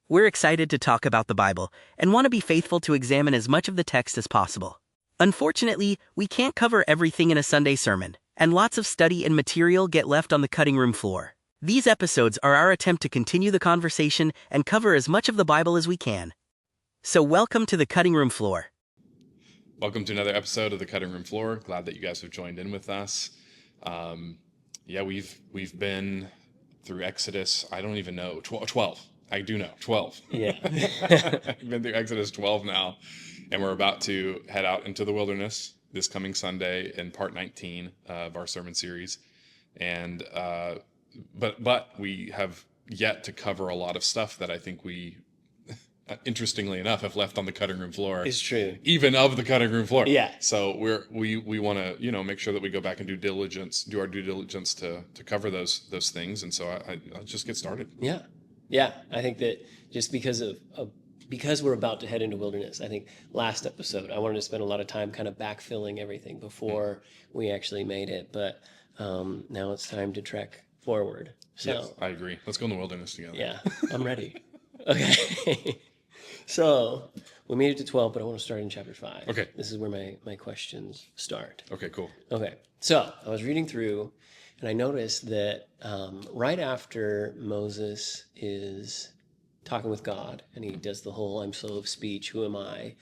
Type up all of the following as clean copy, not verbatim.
We're excited to talk about the Bible and want to be faithful to examine as much of the text as possible. Unfortunately, we can't cover everything in a Sunday sermon, and lots of study and material get left on the cutting room floor. These episodes are our attempt to continue the conversation and cover as much of the Bible as we can. So welcome to the cutting room floor. Welcome to another episode of the Cutting Room Floor. Glad that you guys have joined in with us. We've been through Exodus. I don't even know 12. I do know 12. Yeah. I've been through Exodus 12 now, and we're about to head out into the wilderness this coming Sunday in part 19 of our sermon series. And but we have yet to cover a lot of stuff that I think we, interestingly enough, have left on the cutting room floor. It's true. Even of the cutting room floor. Yeah. So we want to, make sure that we go back and do our due diligence to cover those things. And so I'll just get started. Yeah. Yeah. I think that just because because we're about to head into wilderness, I think last episode, I wanted to spend a lot of time kind of backfilling everything before we actually made it. But now it's time to trek forward. So Yes, I agree. Let's go in the wilderness together. yeah, I'm ready. Okay. So we made it to 12, but I want to start in chapter 5. Okay. This is where my questions start. Okay, cool. Okay. So I was reading through and I noticed that right after Moses is talking with God and he does the whole "I'm slow of speech, who am I?"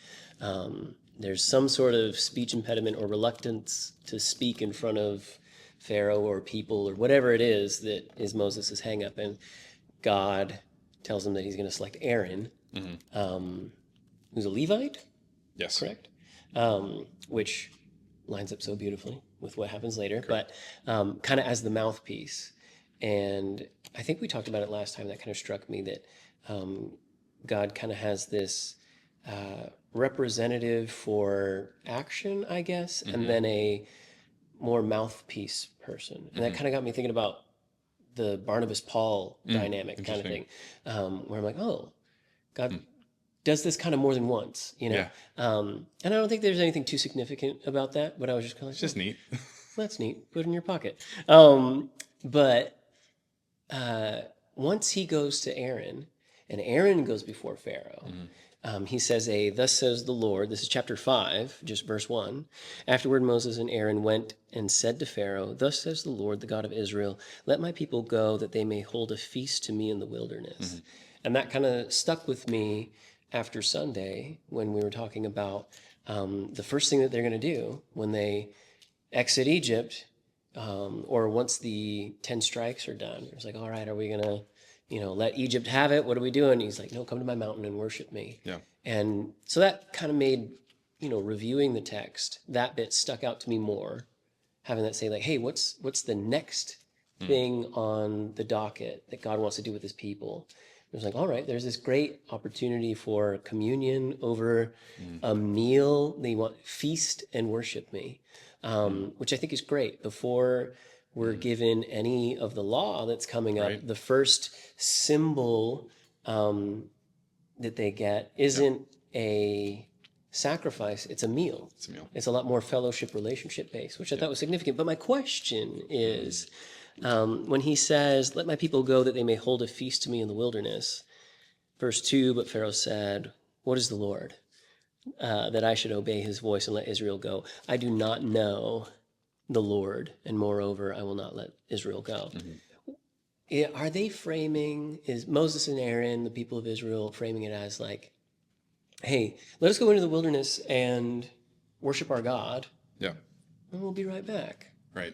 There's some sort of speech impediment or reluctance to speak in front of Pharaoh or people or whatever it is that is Moses' hang up. And God tells him that he's going to select Aaron, who's a Levite, Yes. correct? Which lines up so beautifully with what happens later, Correct. but kind of as the mouthpiece. And I think we talked about it last time. That kind of struck me that God kind of has this representative for action, I guess, and then a more mouthpiece person. And that kind of got me thinking about the Barnabas-Paul dynamic kind of thing, where I'm like, oh, God does this kind of more than once, Yeah. And I don't think there's anything too significant about that, but I was just kind of like, It's just neat. that's neat. Put it in your pocket. But once he goes to Aaron, and Aaron goes before Pharaoh, he says, "Thus says the Lord." This is chapter 5, just verse 1. Afterward, Moses and Aaron went and said to Pharaoh, "Thus says the Lord, the God of Israel, let my people go that they may hold a feast to me in the wilderness." And that kind of stuck with me after Sunday when we were talking about the first thing that they're going to do when they exit Egypt, or once the 10 strikes are done. It's like, all right, are we going to, let Egypt have it? What are we doing? He's like, no, come to my mountain and worship me. Yeah. And so that kind of made, reviewing the text, that bit stuck out to me more, having that say like, hey, what's the next thing on the docket that God wants to do with his people? It was like, all right, there's this great opportunity for communion over a meal. They want feast and worship me, which I think is great. Before we're given any of the law that's coming up, Right. the first symbol that they get isn't a sacrifice, it's a meal. It's a meal. It's a lot more fellowship relationship based, which I thought was significant. But my question is, when he says, "Let my people go that they may hold a feast to me in the wilderness," verse 2, but Pharaoh said, "What is the Lord, that I should obey his voice and let Israel go? I do not know the Lord, and moreover, I will not let Israel go." Are they framing, is Moses and Aaron, the people of Israel, framing it as like, hey, let us go into the wilderness and worship our God, Yeah. and we'll be right back? Right.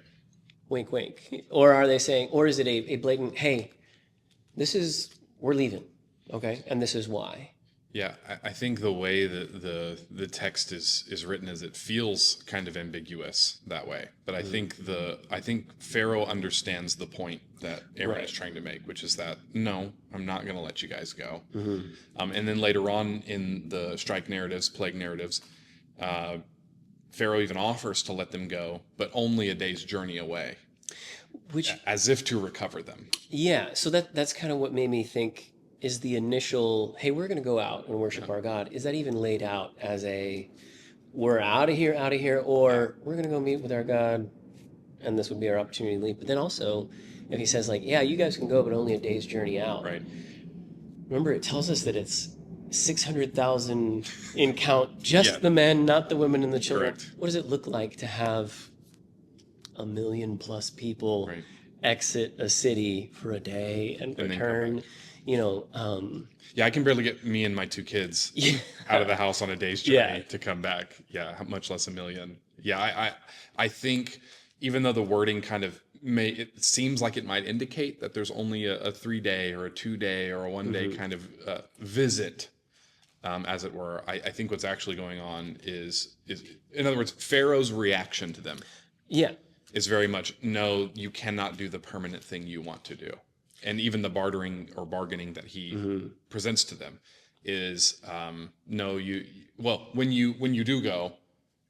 Wink, wink. Or are they saying, or is it a blatant, hey, we're leaving, okay? And this is why. Yeah, I think the way that the text is written is it feels kind of ambiguous that way. But I think Pharaoh understands the point that Aaron is trying to make, which is that no, I'm not going to let you guys go. And then later on in the plague narratives, Pharaoh even offers to let them go, but only a day's journey away, Which, as if to recover them. yeah, so that's kind of what made me think, is the initial, hey, we're going to go out and worship our God, is that even laid out as a, we're out of here, or we're going to go meet with our God, and this would be our opportunity to leave? But then also, if he says like, yeah, you guys can go, but only a day's journey out. Right. remember, it tells us that it's 600,000 in count, just Yeah. the men, not the women and the children. Correct. What does it look like to have 1 million+ people Right. exit a city for a day and then come return? You know, Yeah, I can barely get me and my 2 kids out of the house on a day's journey Yeah. to come back. Yeah, much less 1 million. Yeah, I think even though the wording kind of it seems like it might indicate that there's only a 3-day or a 2-day or a 1-day kind of visit, as it were. I think what's actually going on is in other words, Pharaoh's reaction to them yeah, is very much, no, you cannot do the permanent thing you want to do. And even the bartering or bargaining that he presents to them is, no, when you do go,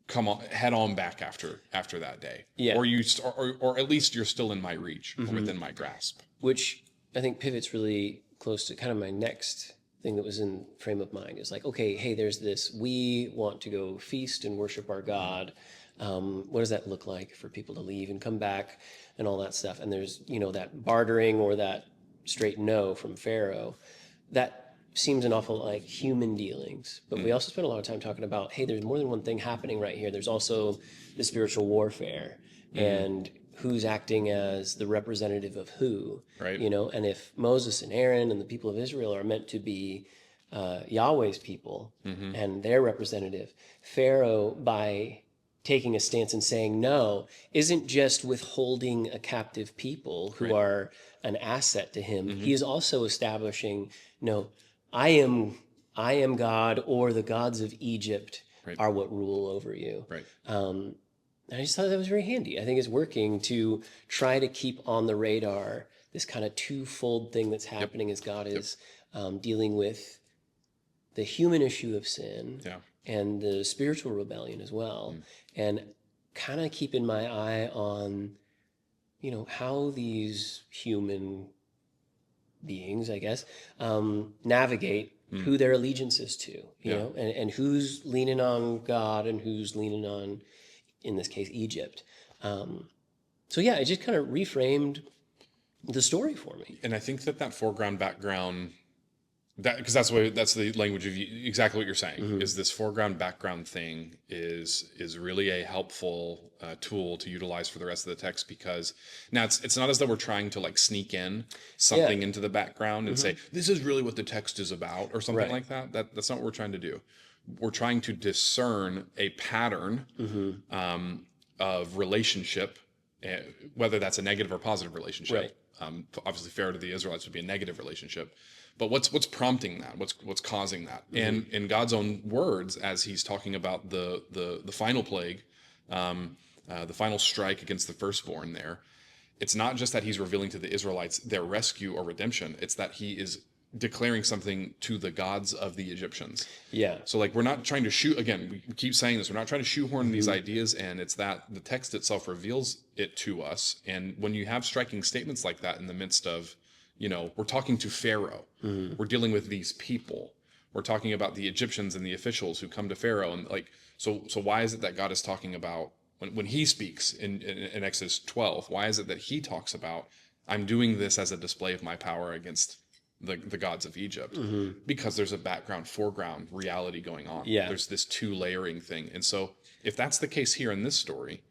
come on, head on back after that day. Yeah. Or at least you're still in my reach or within my grasp. which I think pivots really close to kind of my next thing that was in frame of mind is like, okay, hey, there's this, we want to go feast and worship our God. What does that look like for people to leave and come back and all that stuff? And there's, that bartering or that straight no from Pharaoh. That seems an awful like human dealings. But we also spent a lot of time talking about, hey, there's more than one thing happening right here. There's also the spiritual warfare and who's acting as the representative of who, Right. And if Moses and Aaron and the people of Israel are meant to be Yahweh's people and their representative, Pharaoh, by taking a stance and saying no, isn't just withholding a captive people who are an asset to him. He is also establishing, no, I am God, or the gods of Egypt are what rule over you. Right. And I just thought that was very handy. I think it's working to try to keep on the radar this kind of twofold thing that's happening as God is dealing with the human issue of sin Yeah. and the spiritual rebellion as well. And kind of keeping my eye on, how these human beings, I guess, navigate who their allegiance is to, you know, and who's leaning on God and who's leaning on, in this case, Egypt. So yeah, it just kind of reframed the story for me. And I think that foreground background, because that's the language of exactly what you're saying, is this foreground background thing is really a helpful tool to utilize for the rest of the text, because now it's not as though we're trying to like sneak in something into the background and say this is really what the text is about or something like that. That's not what we're trying to do. We're trying to discern a pattern of relationship, whether that's a negative or positive relationship. Obviously, Pharaoh to the Israelites would be a negative relationship. But what's prompting that? What's causing that? And in God's own words, as he's talking about the final plague, the final strike against the firstborn there, it's not just that he's revealing to the Israelites their rescue or redemption. It's that he is declaring something to the gods of the Egyptians. Yeah. So like, we're not trying to we keep saying this, we're not trying to shoehorn these ideas, and it's that the text itself reveals it to us. And when you have striking statements like that in the midst of, we're talking to Pharaoh. We're dealing with these people. We're talking about the Egyptians and the officials who come to Pharaoh. And like, so why is it that God is talking about, when he speaks in Exodus 12, why is it that he talks about, I'm doing this as a display of my power against the gods of Egypt? Because there's a background, foreground reality going on. Yeah. There's this 2-layering thing. And so if that's the case here in this story,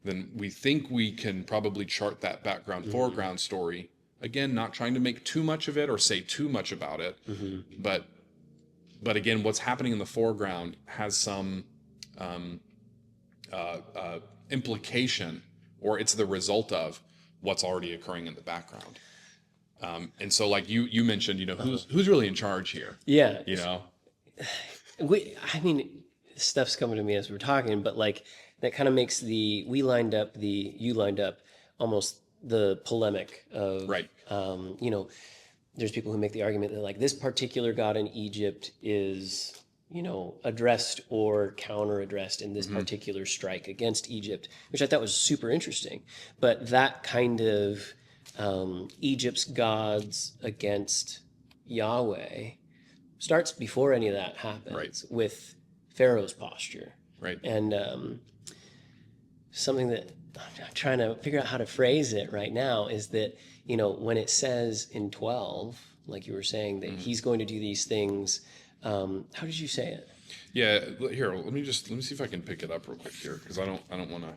then we think we can probably chart that background, foreground story. Again, not trying to make too much of it or say too much about it, but again, what's happening in the foreground has some implication, or it's the result of what's already occurring in the background. And so, like you mentioned, who's really in charge here? Yeah. I mean, stuff's coming to me as we're talking, but like that kind of makes you lined up almost the polemic of, there's people who make the argument that like this particular god in Egypt is, addressed or counter-addressed in this particular strike against Egypt, which I thought was super interesting. But that kind of Egypt's gods against Yahweh starts before any of that happens with Pharaoh's posture. Right. And something that I'm trying to figure out how to phrase it right now is that, when it says in 12, like you were saying, that he's going to do these things. How did you say it? Yeah, here, let me see if I can pick it up real quick here, because I don't want to,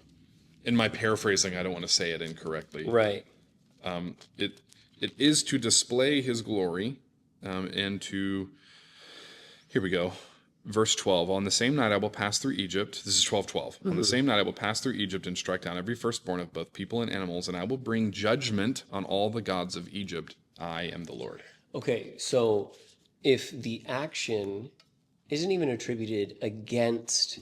in my paraphrasing, I don't want to say it incorrectly. Right. It is to display his glory, and to, here we go, verse 12. On the same night I will pass through Egypt. This is 12:12. On the same night I will pass through Egypt and strike down every firstborn of both people and animals, and I will bring judgment on all the gods of Egypt. I am the Lord. Okay, so if the action isn't even attributed against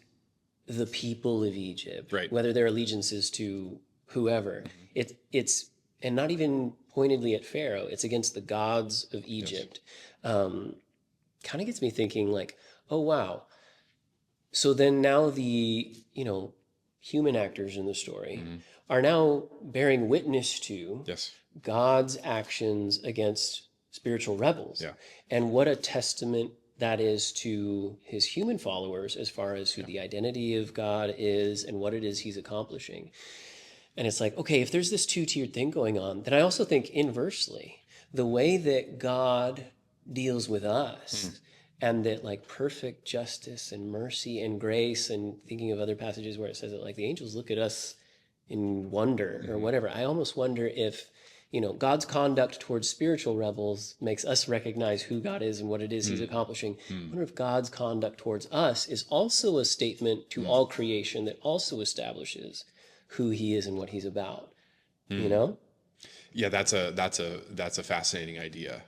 the people of Egypt, Right. whether their allegiance is to whoever, it's and not even pointedly at Pharaoh, it's against the gods of Egypt. Kind of gets me thinking like, oh wow. So then now the, human actors in the story are now bearing witness to Yes. God's actions against spiritual rebels. Yeah. And what a testament that is to his human followers as far as who the identity of God is and what it is he's accomplishing. And it's like, okay, if there's this two-tiered thing going on, then I also think inversely, the way that God deals with us and that like perfect justice and mercy and grace, and thinking of other passages where it says that like the angels look at us in wonder or whatever. I almost wonder if, God's conduct towards spiritual rebels makes us recognize who God is and what it is he's accomplishing. I wonder if God's conduct towards us is also a statement to all creation that also establishes who he is and what he's about. Yeah, that's a fascinating idea.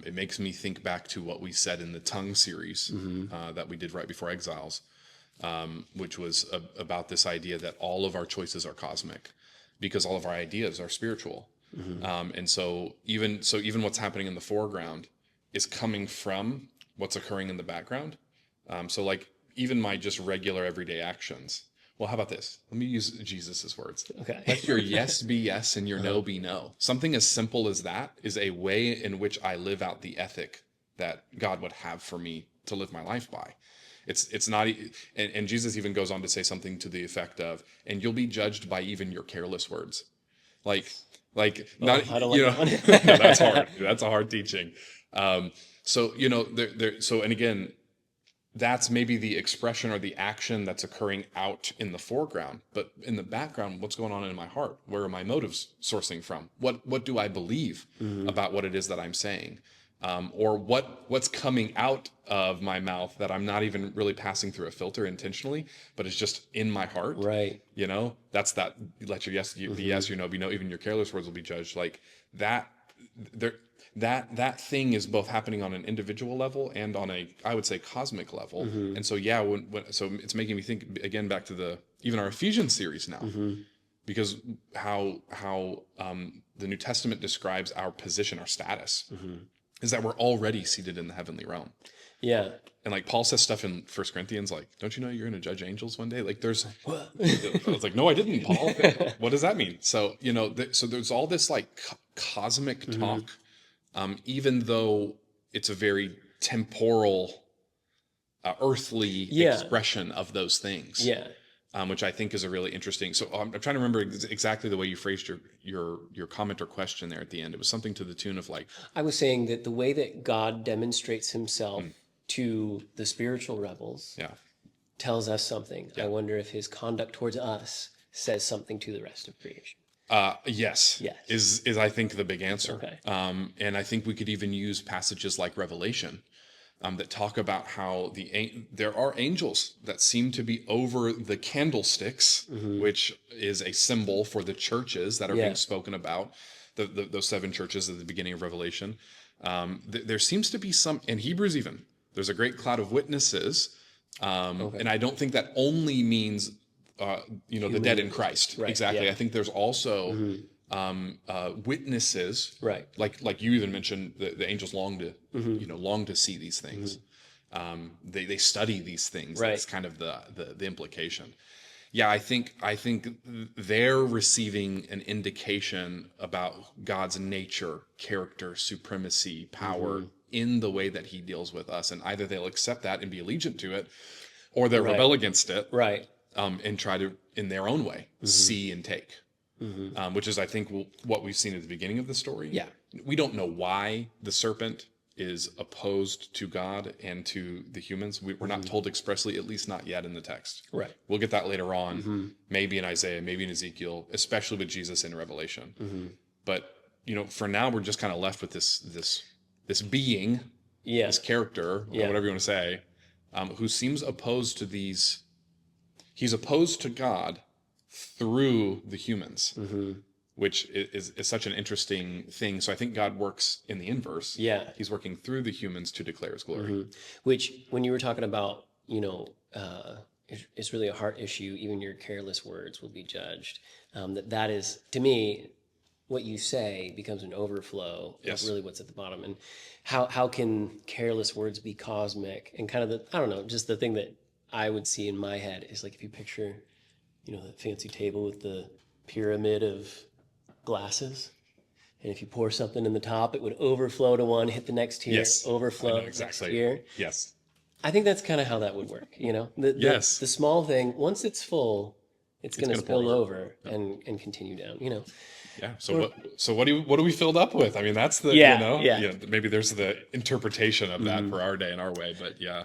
It makes me think back to what we said in the Tongue series that we did right before Exiles, which was about this idea that all of our choices are cosmic, because all of our ideas are spiritual. And so even what's happening in the foreground is coming from what's occurring in the background. So like even my just regular everyday actions. Well, how about this? Let me use Jesus's words. Okay. Let your yes be yes and your no be no. Something as simple as that is a way in which I live out the ethic that God would have for me to live my life by. It's not, and Jesus even goes on to say something to the effect of, and you'll be judged by even your careless words. Like not, I don't like that one. no, that's hard. That's a hard teaching. So, and again, that's maybe the expression or the action that's occurring out in the foreground, but in the background, what's going on in my heart? Where are my motives sourcing from? What do I believe about what it is that I'm saying? Or what's coming out of my mouth that I'm not even really passing through a filter intentionally, but it's just in my heart. Right. That's that. Let your yes be yes, your no be no. Even your careless words will be judged. Like that. That thing is both happening on an individual level and on a, I would say, cosmic level. And so so it's making me think again back to even our Ephesians series now, because how the New Testament describes our position, our status. Is that we're already seated in the heavenly realm. Yeah. And like Paul says stuff in 1 Corinthians, like, don't you know you're going to judge angels one day? Like I was like, no, I didn't, Paul. What does that mean? So, so there's all this like cosmic talk, even though it's a very temporal, earthly expression of those things. Yeah. Which I think is a really interesting. So I'm trying to remember exactly the way you phrased your comment or question there at the end. It was something to the tune of like, I was saying that the way that God demonstrates himself to the spiritual rebels tells us something. I wonder if his conduct towards us says something to the rest of creation. Yes. Is I think the big answer. Okay. And I think we could even use passages like Revelation that talk about how there are angels that seem to be over the candlesticks, which is a symbol for the churches that are being spoken about, those 7 churches at the beginning of Revelation. There seems to be some, in Hebrews even, there's a great cloud of witnesses, and I don't think that only means, the dead in Christ. Right, exactly. yeah. I think there's also witnesses, Right. Like you even mentioned, the angels long to see these things. They study these things. Right. That's kind of the implication. Yeah, I think they're receiving an indication about God's nature, character, supremacy, power in the way that he deals with us, and either they'll accept that and be allegiant to it, or they'll rebel against it, Right. And try to, in their own way, see and take. Which is, I think, what we've seen at the beginning of the story. Yeah. we don't know why the serpent is opposed to God and to the humans. We're not told expressly, at least not yet in the text. Right. We'll get that later on, maybe in Isaiah, maybe in Ezekiel, especially with Jesus in Revelation. But for now, we're just kind of left with this being, Yeah. this character, or whatever you want to say, who seems opposed to these. He's opposed to God through the humans, which is such an interesting thing. So I think God works in the inverse. Yeah. He's working through the humans to declare his glory. Which, when you were talking about, it's really a heart issue. Even your careless words will be judged. That is, to me, what you say becomes an overflow Yes. of really what's at the bottom. And how can careless words be cosmic? And kind of I don't know, just the thing that I would see in my head is like, if you picture, the fancy table with the pyramid of glasses. And if you pour something in the top, it would overflow to one, hit the next tier, Yes. overflow I know to the exactly. next tier. Yes. I think that's kind of how that would work. Yes. The small thing, once it's full, it's going to gonna pour spill over. over and continue down. Yeah. So what do we filled up with? I mean, that's the maybe there's the interpretation of that for our day and our way, but yeah.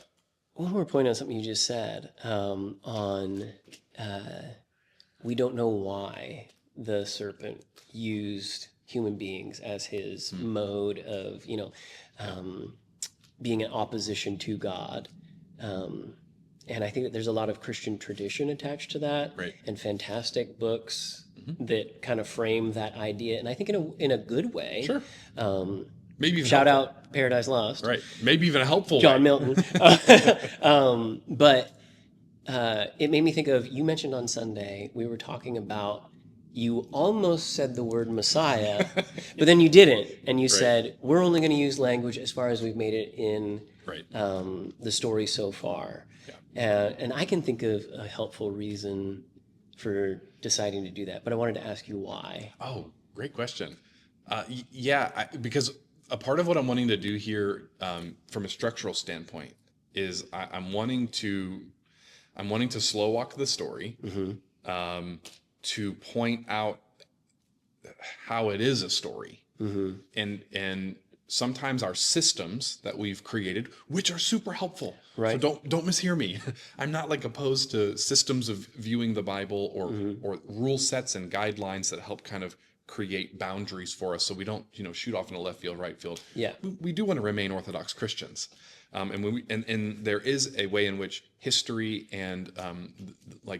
One more point on something you just said we don't know why the serpent used human beings as his mode of being in opposition to God. And I think that there's a lot of Christian tradition attached to that, Right. and fantastic books that kind of frame that idea. And I think in a good way. Sure. Maybe even Shout helpful. out Paradise Lost. Right. Maybe even a helpful John way. Milton. But it made me think of, you mentioned on Sunday, we were talking about, you almost said the word Messiah, but then you didn't. And you said, we're only going to use language as far as we've made it in Right. the story so far. And I can think of a helpful reason for deciding to do that, but I wanted to ask you why. Oh, great question. Because a part of what I'm wanting to do here, from a structural standpoint, is I'm wanting to slow walk the story, to point out how it is a story, and sometimes our systems that we've created, which are super helpful. Right. So don't mishear me. I'm not opposed to systems of viewing the Bible or rule sets and guidelines that help kind of create boundaries for us, so we don't shoot off in a left field, right field. Yeah. We do want to remain Orthodox Christians, and there is a way in which history and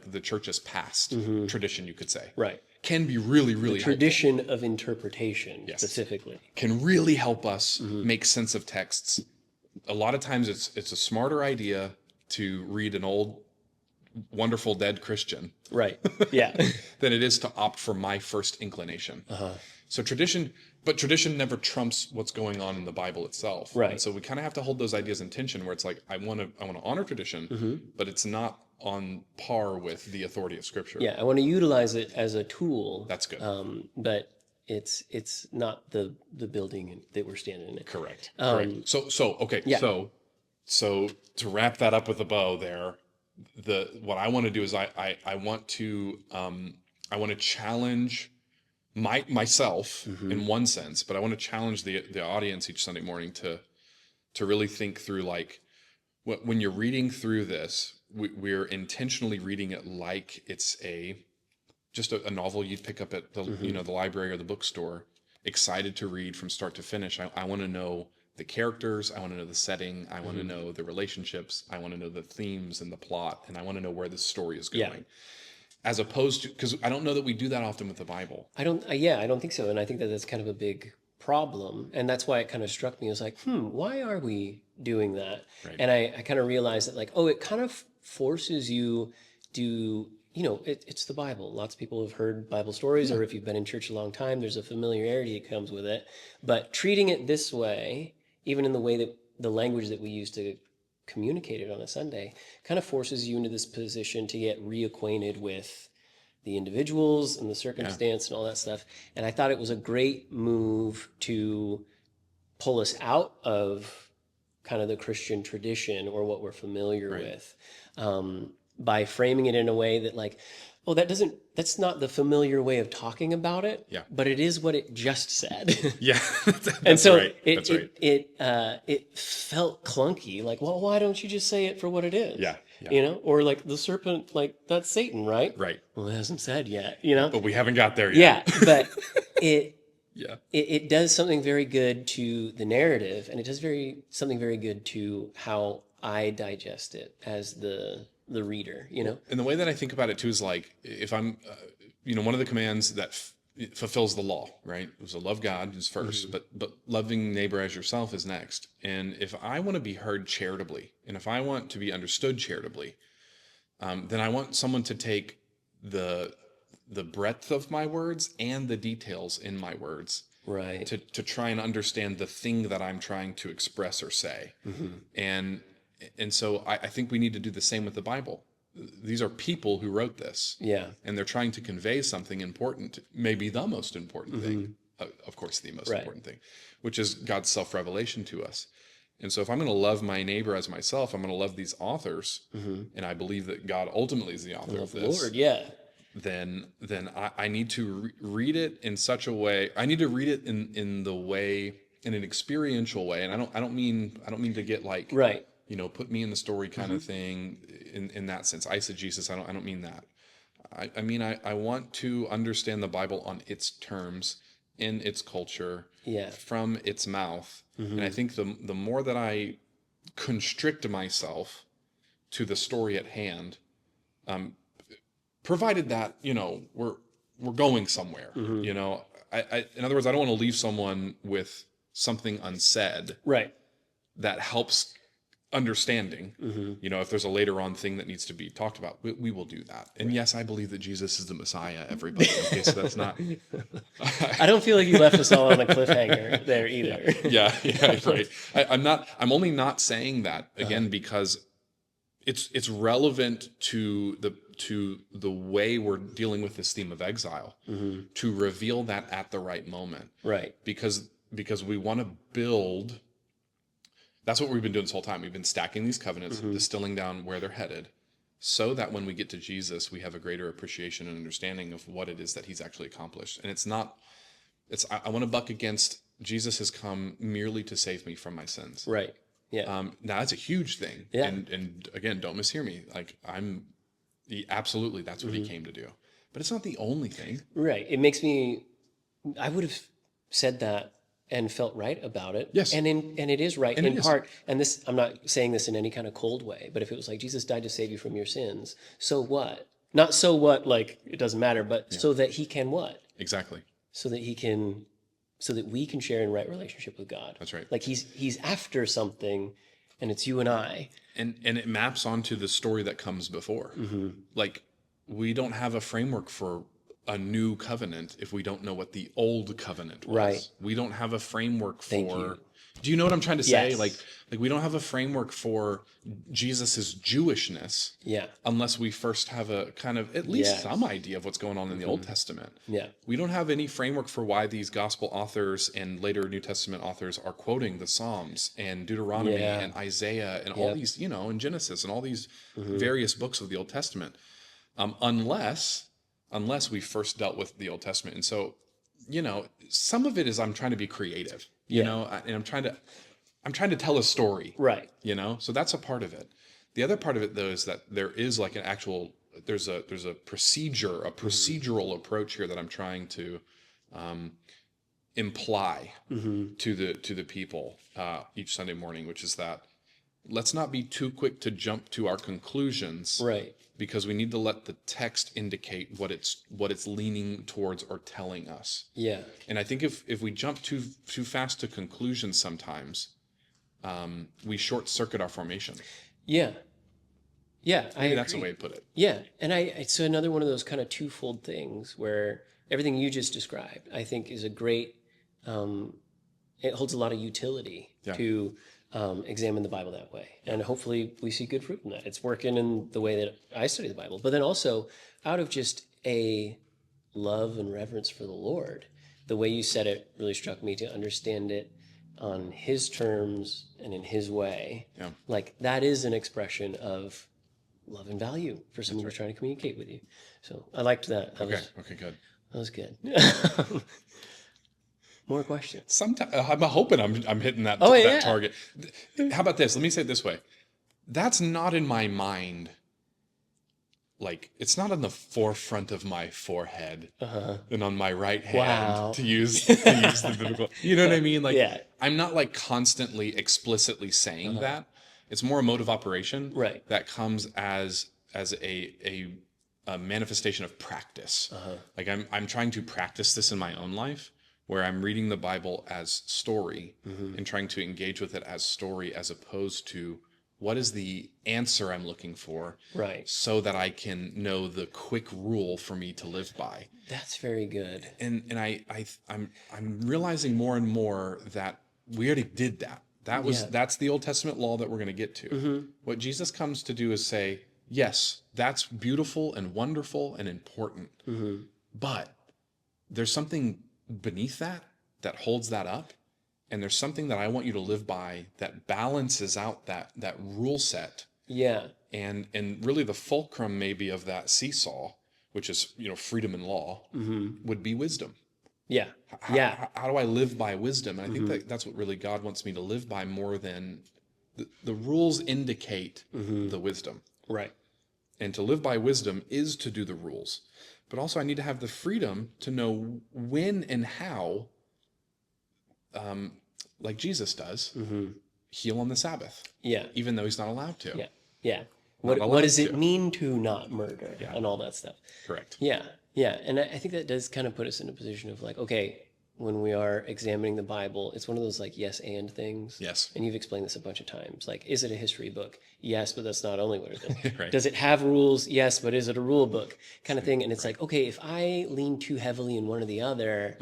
the church's past tradition, you could say, Right. can be really, really helpful. Tradition of interpretation, specifically. Can really help us make sense of texts. A lot of times it's a smarter idea to read an old, wonderful dead Christian Right. Yeah. than it is to opt for my first inclination. So tradition never trumps what's going on in the Bible itself. Right. And so we kind of have to hold those ideas in tension, where it's like, I want to honor tradition, but it's not on par with the authority of Scripture. Yeah. I want to utilize it as a tool. That's good. But it's not the building that we're standing in. Correct. Okay. Yeah. So to wrap that up with a bow there, what I want to do is I want to challenge myself in one sense, but I want to challenge the audience each Sunday morning to really think through, when you're reading through this, we're intentionally reading it like it's just a novel you'd pick up at the the library or the bookstore, excited to read from start to finish. I want to know the characters, I want to know the setting, I want to know the relationships, I want to know the themes and the plot, and I want to know where this story is going. Yeah. As opposed to, because I don't know that we do that often with the Bible. I don't think so. And I think that that's kind of a big problem. And that's why it kind of struck me. I was like, why are we doing that? Right. And I kind of realized that, it kind of forces you to, it's the Bible. Lots of people have heard Bible stories, or if you've been in church a long time, there's a familiarity that comes with it. But treating it this way, even in the way that the language that we use to communicate it on a Sunday, kind of forces you into this position to get reacquainted with the individuals and the circumstance and all that stuff. And I thought it was a great move to pull us out of kind of the Christian tradition or what we're familiar with. by framing it in a way that like, oh, that's not the familiar way of talking about it. Yeah. But it is what it just said. Yeah, And that's so right. That's right. it felt clunky. Like, well, why don't you just say it for what it is? Yeah, yeah. You know, or like the serpent, like that's Satan, right? Right. Well, it hasn't said yet, you know? But we haven't got there yet. Yeah. But it Yeah. it does something very good to the narrative, and it does something very good to how I digest it as the reader, you know? And the way that I think about it too is like, if I'm, one of the commands that fulfills the law, right? It was to love God is 1st, but loving neighbor as yourself is next. And if I want to be heard charitably, and if I want to be understood charitably, then I want someone to take the breadth of my words and the details in my words, Right. to try and understand the thing that I'm trying to express or say. And so I think we need to do the same with the Bible. These are people who wrote this. Yeah. And they're trying to convey something important, maybe the most important thing, of course, the most important thing, which is God's self-revelation to us. And so if I'm going to love my neighbor as myself, I'm going to love these authors, and I believe that God ultimately is the author of this. Lord, yeah. Then I need to read it in such a way. I need to read it in the way, in an experiential way. And I don't mean to get like, Right. Put me in the story kind of thing in that sense. Eisegesis, I don't mean that. I mean, I want to understand the Bible on its terms, in its culture, from its mouth. And I think the more that I constrict myself to the story at hand, provided that, we're going somewhere, in other words, I don't want to leave someone with something unsaid Right. that helps understanding. If there's a later on thing that needs to be talked about, we will do that. And yes, I believe that Jesus is the Messiah, everybody. Okay, so that's not. I don't feel like you left us all on a cliffhanger there either. Yeah, right. I'm only not saying that again because it's relevant to the way we're dealing with this theme of exile, to reveal that at the right moment. Right. Because we want to build. That's what we've been doing this whole time. We've been stacking these covenants, distilling down where they're headed, so that when we get to Jesus, we have a greater appreciation and understanding of what it is that he's actually accomplished. And I want to buck against Jesus has come merely to save me from my sins. Right. Yeah. Now that's a huge thing. Yeah. And again, don't mishear me. Like absolutely, that's what he came to do. But it's not the only thing. Right. I would have said that and felt right about it. Yes. And it is right And in it is. part. And this, I'm not saying this in any kind of cold way, but if it was like Jesus died to save you from your sins, so what? Not so what, like it doesn't matter, but so that he can what? Exactly. So that we can share in right relationship with God. That's right. Like he's after something, and it's you and I. And it maps onto the story that comes before. Like we don't have a framework for a new covenant if we don't know what the old covenant was. Right. We don't have a framework for. Thank you. Do you know what I'm trying to say? Yes. Like we don't have a framework for Jesus's Jewishness. Yeah. Unless we first have a kind of at least Yes. some idea of what's going on in the Old Testament. Yeah. We don't have any framework for why these gospel authors and later New Testament authors are quoting the Psalms and Deuteronomy Yeah. and Isaiah and all these, and Genesis and all these various books of the Old Testament, unless we first dealt with the Old Testament. And so, some of it is I'm trying to be creative, and I'm trying to tell a story, Right. So that's a part of it. The other part of it, though, is that there is like there's a procedural approach here that I'm trying to imply to the people each Sunday morning, which is that let's not be too quick to jump to our conclusions, Right. because we need to let the text indicate what it's leaning towards or telling us. Yeah. And I think if we jump too fast to conclusions sometimes, we short circuit our formation. Yeah. Yeah. Maybe that's a way to put it. Yeah, and it's another one of those kind of twofold things where everything you just described, I think, is a great. It holds a lot of utility to examine the Bible that way, and hopefully we see good fruit in that. It's working in the way that I study the Bible, but then also out of just a love and reverence for the Lord. The way you said it really struck me, to understand it on His terms and in His way. Yeah. Like that is an expression of love and value for someone who's trying to communicate with you. So I liked that. Okay, good. That was good. More questions. Sometimes I'm hoping I'm hitting that Oh, yeah. that target. How about this? Let me say it this way. That's not in my mind. Like, it's not on the forefront of my forehead and on my right hand Wow. to use the biblical. You know what I mean? Like, Yeah. I'm not like constantly explicitly saying that. It's more a mode of operation Right. that comes as a manifestation of practice. Like I'm trying to practice this in my own life, where I'm reading the Bible as story and trying to engage with it as story, as opposed to what is the answer I'm looking for, Right. so that I can know the quick rule for me to live by. That's very good. And I'm realizing more and more that we already did that. That's the Old Testament law that we're going to get to. What Jesus comes to do is say, yes, that's beautiful and wonderful and important, but there's something beneath that holds that up, and there's something that I want you to live by that balances out that rule set. Yeah. And really the fulcrum maybe of that seesaw, which is, freedom and law, would be wisdom. Yeah. How do I live by wisdom? And I think that's what really God wants me to live by, more than the rules indicate the wisdom. Right. And to live by wisdom is to do the rules. But also I need to have the freedom to know when and how, like Jesus does, heal on the Sabbath, Yeah. even though he's not allowed to. Yeah. Yeah. Not What allowed does it to. mean to not murder and all that stuff? Correct. Yeah. Yeah. And I think that does kind of put us in a position of like, okay, when we are examining the Bible, it's one of those like yes and things. Yes. And you've explained this a bunch of times. Like, is it a history book? Yes, but that's not only what it is. Right. Does it have rules? Yes, but is it a rule book? Kind of thing. And it's like, okay, if I lean too heavily in one or the other,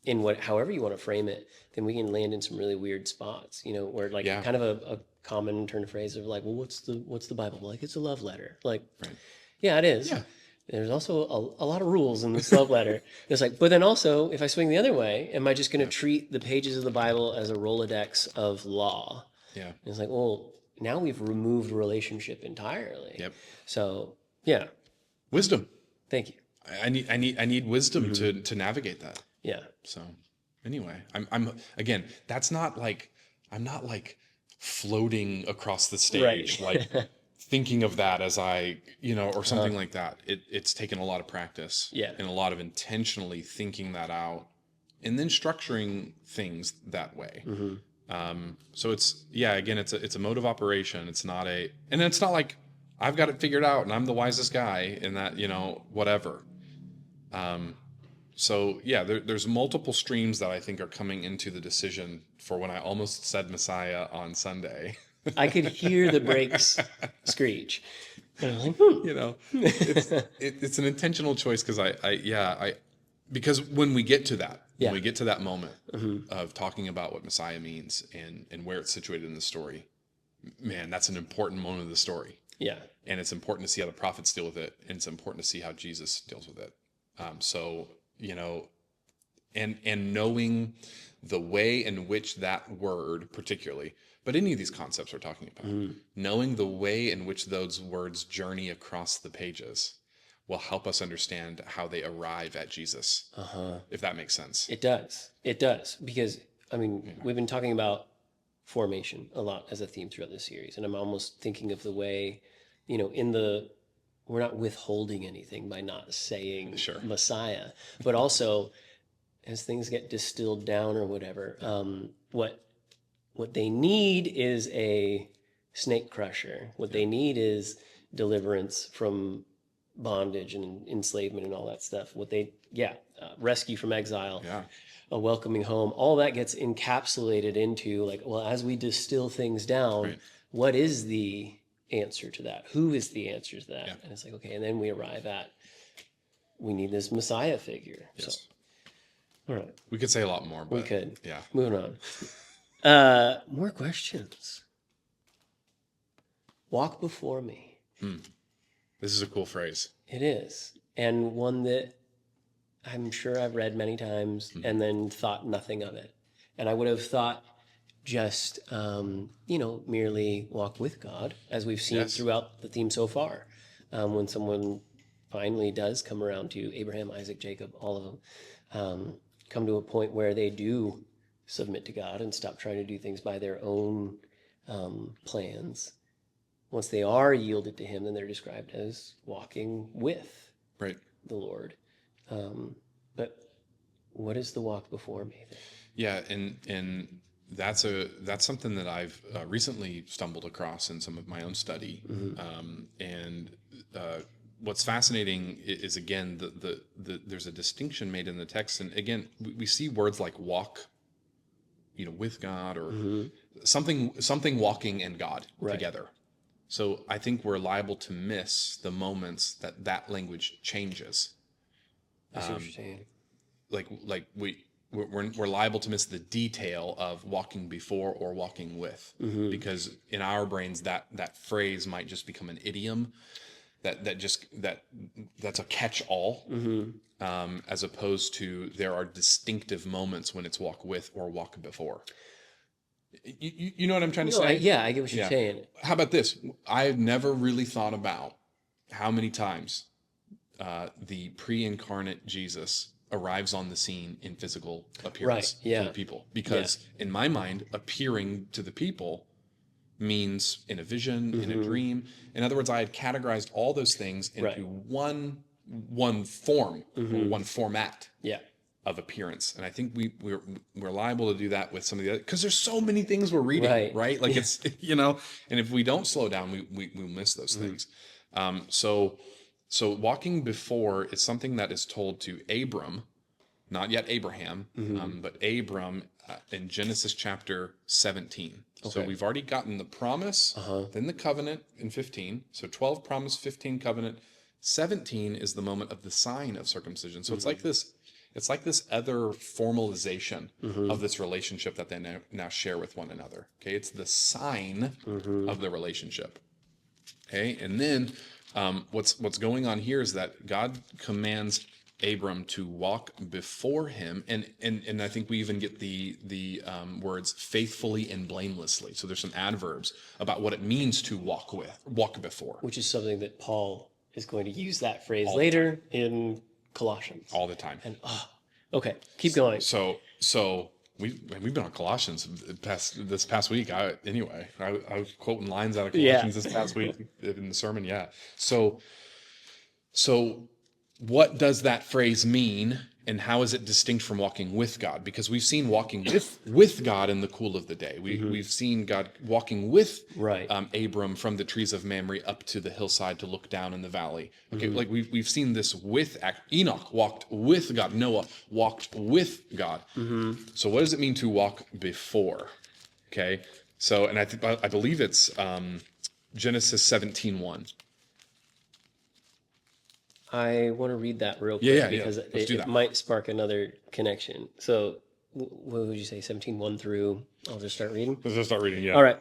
in however you want to frame it, then we can land in some really weird spots, where like kind of a common turn of phrase of like, well, what's the Bible? Like, it's a love letter. Like, yeah, it is. Yeah. There's also a lot of rules in this love letter. It's like, but then also, if I swing the other way, am I just going to treat the pages of the Bible as a Rolodex of law? Yeah. And it's like, well, now we've removed relationship entirely. Yep. So, yeah, Wisdom. thank you. I need wisdom to navigate that. Yeah. So anyway, I'm again, that's not like, I'm not like floating across the stage, like thinking of that as I, or something like that. It's taken a lot of practice, Yeah. and a lot of intentionally thinking that out, and then structuring things that way. So again, it's a mode of operation. It's not and it's not like I've got it figured out and I'm the wisest guy in that, whatever. So yeah, there's multiple streams that I think are coming into the decision for when I almost said Messiah on Sunday. I could hear the brakes screech. And I was like, it's an intentional choice, because because when we get to that, when we get to that moment of talking about what Messiah means and where it's situated in the story, man, that's an important moment of the story. Yeah. And it's important to see how the prophets deal with it, and it's important to see how Jesus deals with it. And knowing the way in which that word particularly, but any of these concepts we're talking about, knowing the way in which those words journey across the pages will help us understand how they arrive at Jesus, if that makes sense. It does. It does. Because, we've been talking about formation a lot as a theme throughout this series. And I'm almost thinking of the way, we're not withholding anything by not saying Messiah, but also as things get distilled down or whatever, what they need is a snake crusher. What they need is deliverance from bondage and enslavement and all that stuff. Rescue from exile, a welcoming home. All that gets encapsulated into like, well, as we distill things down, what is the answer to that? Who is the answer to that? And it's like, okay, and then we arrive at, we need this Messiah figure. Yes. So, all right. We could say a lot more, but We could. Yeah. Moving on. More questions. Walk before me. This is a cool phrase. It is. And one that I'm sure I've read many times and then thought nothing of it. And I would have thought just, merely walk with God, as we've seen Yes. throughout the theme so far. When someone finally does come around to Abraham, Isaac, Jacob, all of them, come to a point where they do submit to God and stop trying to do things by their own plans. Once they are yielded to Him, then they're described as walking with Right. the Lord. But what is the walk before me? Yeah, and that's something that I've recently stumbled across in some of my own study. And what's fascinating is again the there's a distinction made in the text, and again we see words like walk, with God, or something walking and God together. So I think we're liable to miss the moments that language changes. I see what you're saying. Like we're liable to miss the detail of walking before or walking with, because in our brains that phrase might just become an idiom that's a catch-all, as opposed to there are distinctive moments when it's walk with or walk before. You know what I'm trying to say? I get what you're saying. How about this? I've never really thought about how many times the pre-incarnate Jesus arrives on the scene in physical appearance to the people. Because in my mind, appearing to the people means in a vision, in a dream. In other words, I had categorized all those things into one form, or one format of appearance. And I think we're liable to do that with some of the other, because there's so many things we're reading, right? Like it's, and if we don't slow down, we miss those things. So walking before is something that is told to Abram, not yet Abraham, but Abram in Genesis chapter 17. Okay. So we've already gotten the promise, then the covenant in 15. So 12 promise, 15 covenant. 17 is the moment of the sign of circumcision. So it's like this other formalization of this relationship that they now share with one another. Okay, it's the sign of the relationship. Okay, and then what's going on here is that God commands Abram to walk before him, and I think we even get the words faithfully and blamelessly. So there's some adverbs about what it means to walk before, which is something that Paul is going to use that phrase later in Colossians all the time. And okay, keep going. So we've been on Colossians this past week. I was quoting lines out of Colossians this past week in the sermon. Yeah. So what does that phrase mean, and how is it distinct from walking with God? Because we've seen walking with God in the cool of the day. We've seen God walking with Abram from the trees of Mamre up to the hillside to look down in the valley. Okay, like we've seen this with Enoch walked with God. Noah walked with God. So what does it mean to walk before? Okay, so and I believe it's Genesis 17:1. I want to read that real quick because it might spark another connection. So what would you say, 17:1 through, I'll just start reading? Let's just start reading, All right.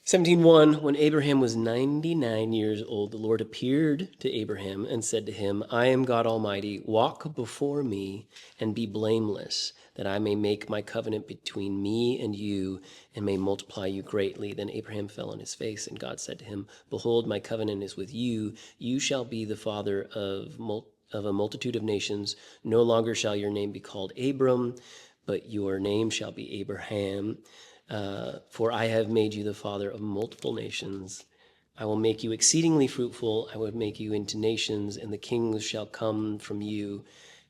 17:1, when Abraham was 99 years old, the Lord appeared to Abraham and said to him, I am God Almighty, walk before me and be blameless, that I may make my covenant between me and you and may multiply you greatly. Then Abraham fell on his face, and God said to him, behold, my covenant is with you. You shall be the father of a multitude of nations. No longer shall your name be called Abram, but your name shall be Abraham. For I have made you the father of multiple nations. I will make you exceedingly fruitful. I will make you into nations, and the kings shall come from you.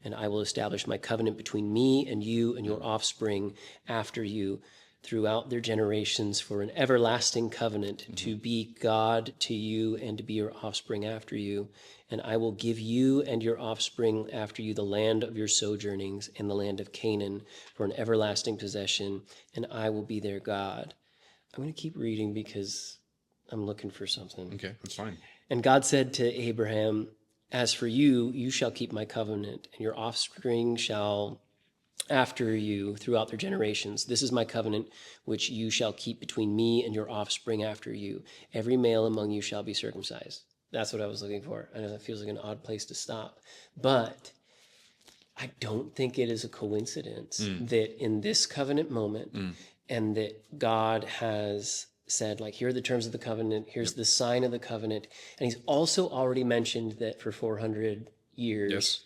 And I will establish my covenant between me and you and your offspring after you throughout their generations for an everlasting covenant to be God to you and to be your offspring after you. And I will give you and your offspring after you the land of your sojournings and the land of Canaan for an everlasting possession, and I will be their God. I'm going to keep reading because I'm looking for something. Okay, that's fine. And God said to Abraham, as for you, you shall keep my covenant, and your offspring shall after you throughout their generations. This is my covenant, which you shall keep between me and your offspring after you. Every male among you shall be circumcised. That's what I was looking for. I know that feels like an odd place to stop, but I don't think it is a coincidence that in this covenant moment, and that God has said, like, here are the terms of the covenant, here's the sign of the covenant. And he's also already mentioned that for 400 years, Yes.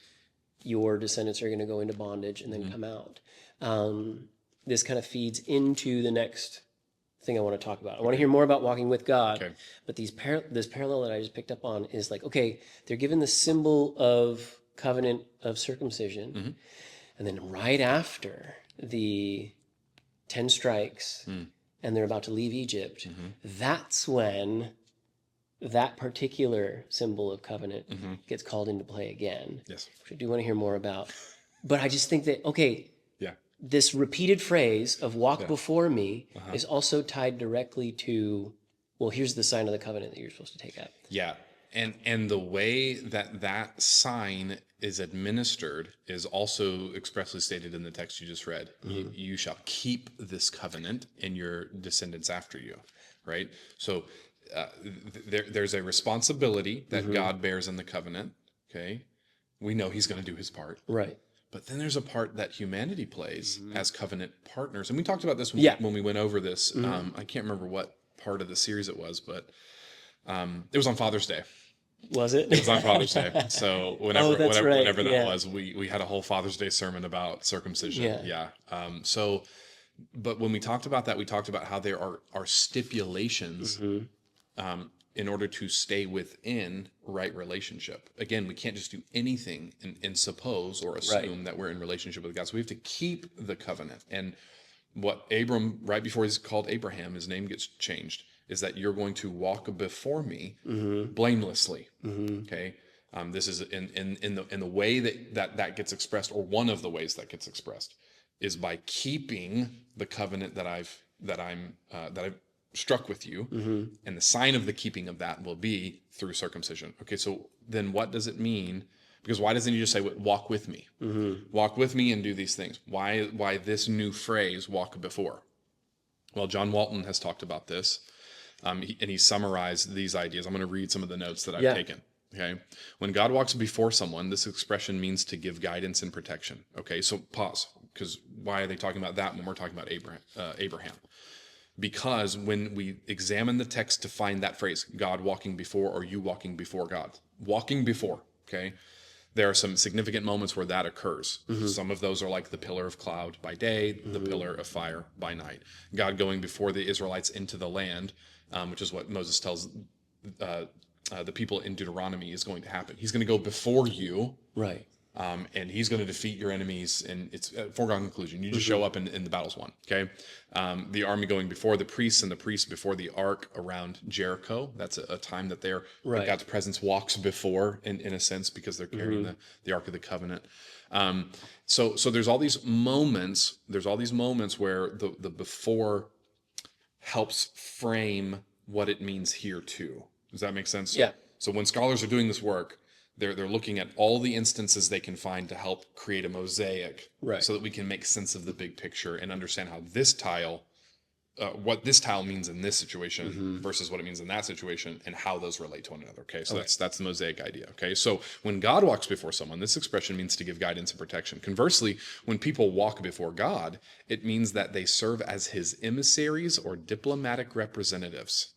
your descendants are going to go into bondage and then come out. This kind of feeds into the next thing I want to talk about. I want to hear more about walking with God, Okay. but this parallel that I just picked up on is like, okay, they're given the symbol of covenant of circumcision, and then right after the 10 strikes, and they're about to leave Egypt, that's when that particular symbol of covenant gets called into play again, Yes. which I do want to hear more about. But I just think that, okay, Yeah. this repeated phrase of walk before me is also tied directly to, well, here's the sign of the covenant that you're supposed to take up. Yeah. And the way that that sign is administered is also expressly stated in the text you just read. You shall keep this covenant in your descendants after you, right? So there's a responsibility that God bears in the covenant, okay? We know he's going to do his part. Right. But then there's a part that humanity plays as covenant partners. And we talked about this when we went over this. I can't remember what part of the series it was, but it was on Father's Day. Was it? It was on Father's Day. So whenever that Yeah. was, we had a whole Father's Day sermon about circumcision. Yeah. But when we talked about that, we talked about how there are stipulations in order to stay within right relationship. Again, we can't just do anything and suppose or assume that we're in relationship with God. So we have to keep the covenant. And what Abram, right before he's called Abraham, his name gets changed, is that you're going to walk before me blamelessly. Okay. This is in the way that gets expressed, or one of the ways that gets expressed, is by keeping the covenant that I've struck with you, and the sign of the keeping of that will be through circumcision. Okay, so then what does it mean? Because why doesn't he just say, walk with me? Walk with me and do these things. Why this new phrase, walk before? Well, John Walton has talked about this, and he summarized these ideas. I'm going to read some of the notes that I've taken. Okay, when God walks before someone, this expression means to give guidance and protection. Okay, so pause, because why are they talking about that when we're talking about Abraham? Because when we examine the text to find that phrase, God walking before, or you walking before God, walking before, okay, there are some significant moments where that occurs. Some of those are like the pillar of cloud by day, the pillar of fire by night. God going before the Israelites into the land, which is what Moses tells the people in Deuteronomy is going to happen. He's going to go before you. Right. And he's going to defeat your enemies, and it's a foregone conclusion. You just show up and the battle's won, okay? The army going before the priests, and the priests before the ark around Jericho. That's a time that God's presence walks before, in a sense, because they're carrying the Ark of the Covenant. So there's all these moments. There's all these moments where the before helps frame what it means here too. Does that make sense? Yeah. So when scholars are doing this work, they're looking at all the instances they can find to help create a mosaic, so that we can make sense of the big picture and understand how this tile, what this tile means in this situation versus what it means in that situation, and how those relate to one another. Okay, so that's the mosaic idea. Okay, so when God walks before someone, this expression means to give guidance and protection. Conversely, when people walk before God, it means that they serve as his emissaries or diplomatic representatives.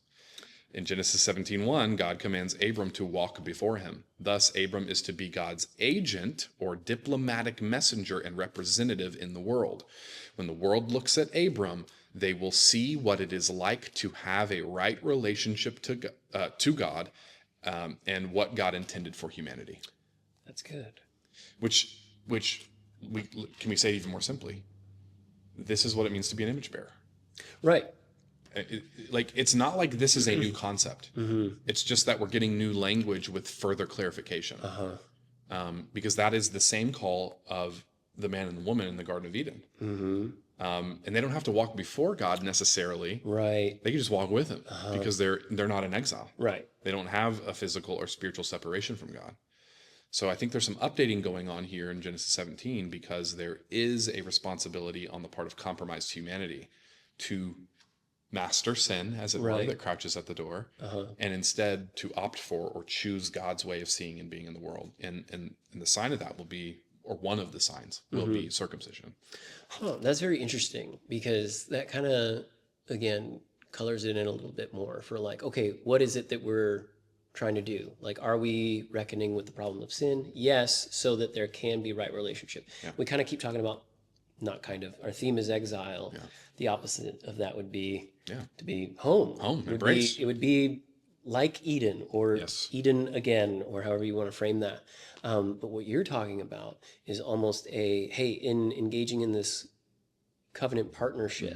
In Genesis 17:1, God commands Abram to walk before him. Thus, Abram is to be God's agent or diplomatic messenger and representative in the world. When the world looks at Abram, they will see what it is like to have a right relationship to God, and what God intended for humanity. That's good. Which can we say even more simply? This is what it means to be an image bearer. Right. It's not like this is a new concept. It's just that we're getting new language with further clarification. Because that is the same call of the man and the woman in the Garden of Eden. And they don't have to walk before God necessarily. Right. They can just walk with him because they're not in exile. Right. They don't have a physical or spiritual separation from God. So I think there's some updating going on here in Genesis 17, because there is a responsibility on the part of compromised humanity to master sin, as it were, that crouches at the door, and instead to opt for or choose God's way of seeing and being in the world. And the sign of that will be, or one of the signs will be circumcision. Huh, that's very interesting because that kind of, again, colors it in a little bit more for like, okay, what is it that we're trying to do? Like, are we reckoning with the problem of sin? Yes, so that there can be right relationship. Yeah. We kind of keep talking about, not kind of, our theme is exile. Yeah. The opposite of that would be Yeah. to be home. Home, It would embrace. be, it would be like Eden or Yes. Eden again, or however you want to frame that. But what you're talking about is almost a, hey, in engaging in this covenant partnership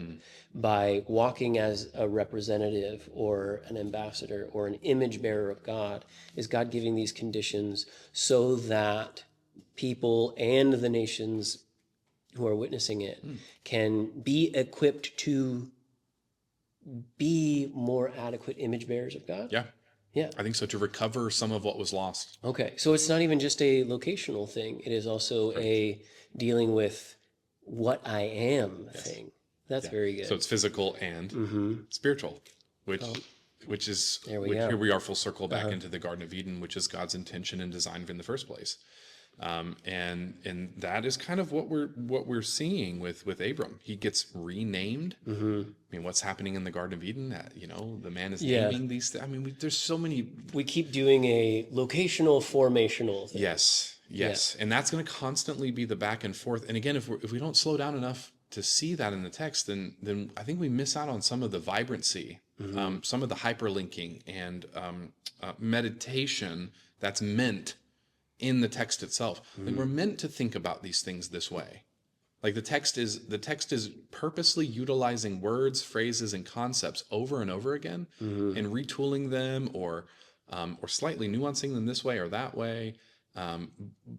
by walking as a representative or an ambassador or an image bearer of God, is God giving these conditions so that people and the nations who are witnessing it can be equipped to be more adequate image bearers of God? Yeah. Yeah. I think so, to recover some of what was lost. Okay. So it's not even just a locational thing. It is also a dealing with what I am thing. That's very good. So it's physical and spiritual, which is There we go. here we are full circle back into the Garden of Eden, which is God's intention and design in the first place. And that is kind of what we're seeing with Abram. He gets renamed. I mean, what's happening in the Garden of Eden? The man is naming these things. I mean, there's so many. We keep doing a locational formational thing. Yes, and that's going to constantly be the back and forth. And again, if we don't slow down enough to see that in the text, then I think we miss out on some of the vibrancy, some of the hyperlinking and meditation that's meant in the text itself. Like, we're meant to think about these things this way. Like the text is purposely utilizing words, phrases, and concepts over and over again, and retooling them or slightly nuancing them this way or that way.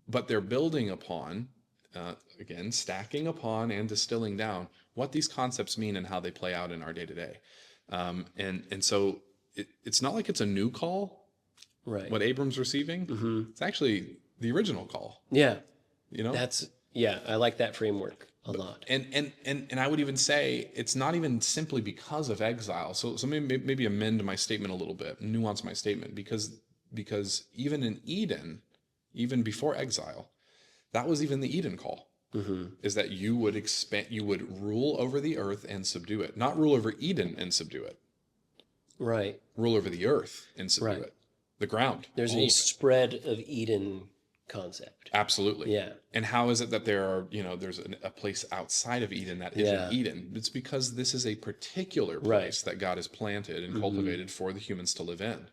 But they're building upon, again, stacking upon and distilling down what these concepts mean and how they play out in our day to day. And so it's not like it's a new call. Right. What Abram's receiving, it's actually the original call. Yeah. You know, I like that framework a lot. And I would even say it's not even simply because of exile. So maybe amend my statement a little bit, nuance my statement, because even in Eden, even before exile, that was even the Eden call. Is that you would expand, you would rule over the earth and subdue it, not rule over Eden and subdue it. Right. Rule over the earth and subdue Right. it. The ground. There's all a of it. spread of Eden concept. Absolutely. Yeah. And how is it that there's a place outside of Eden that isn't Eden? It's because this is a particular place that God has planted and cultivated for the humans to live in.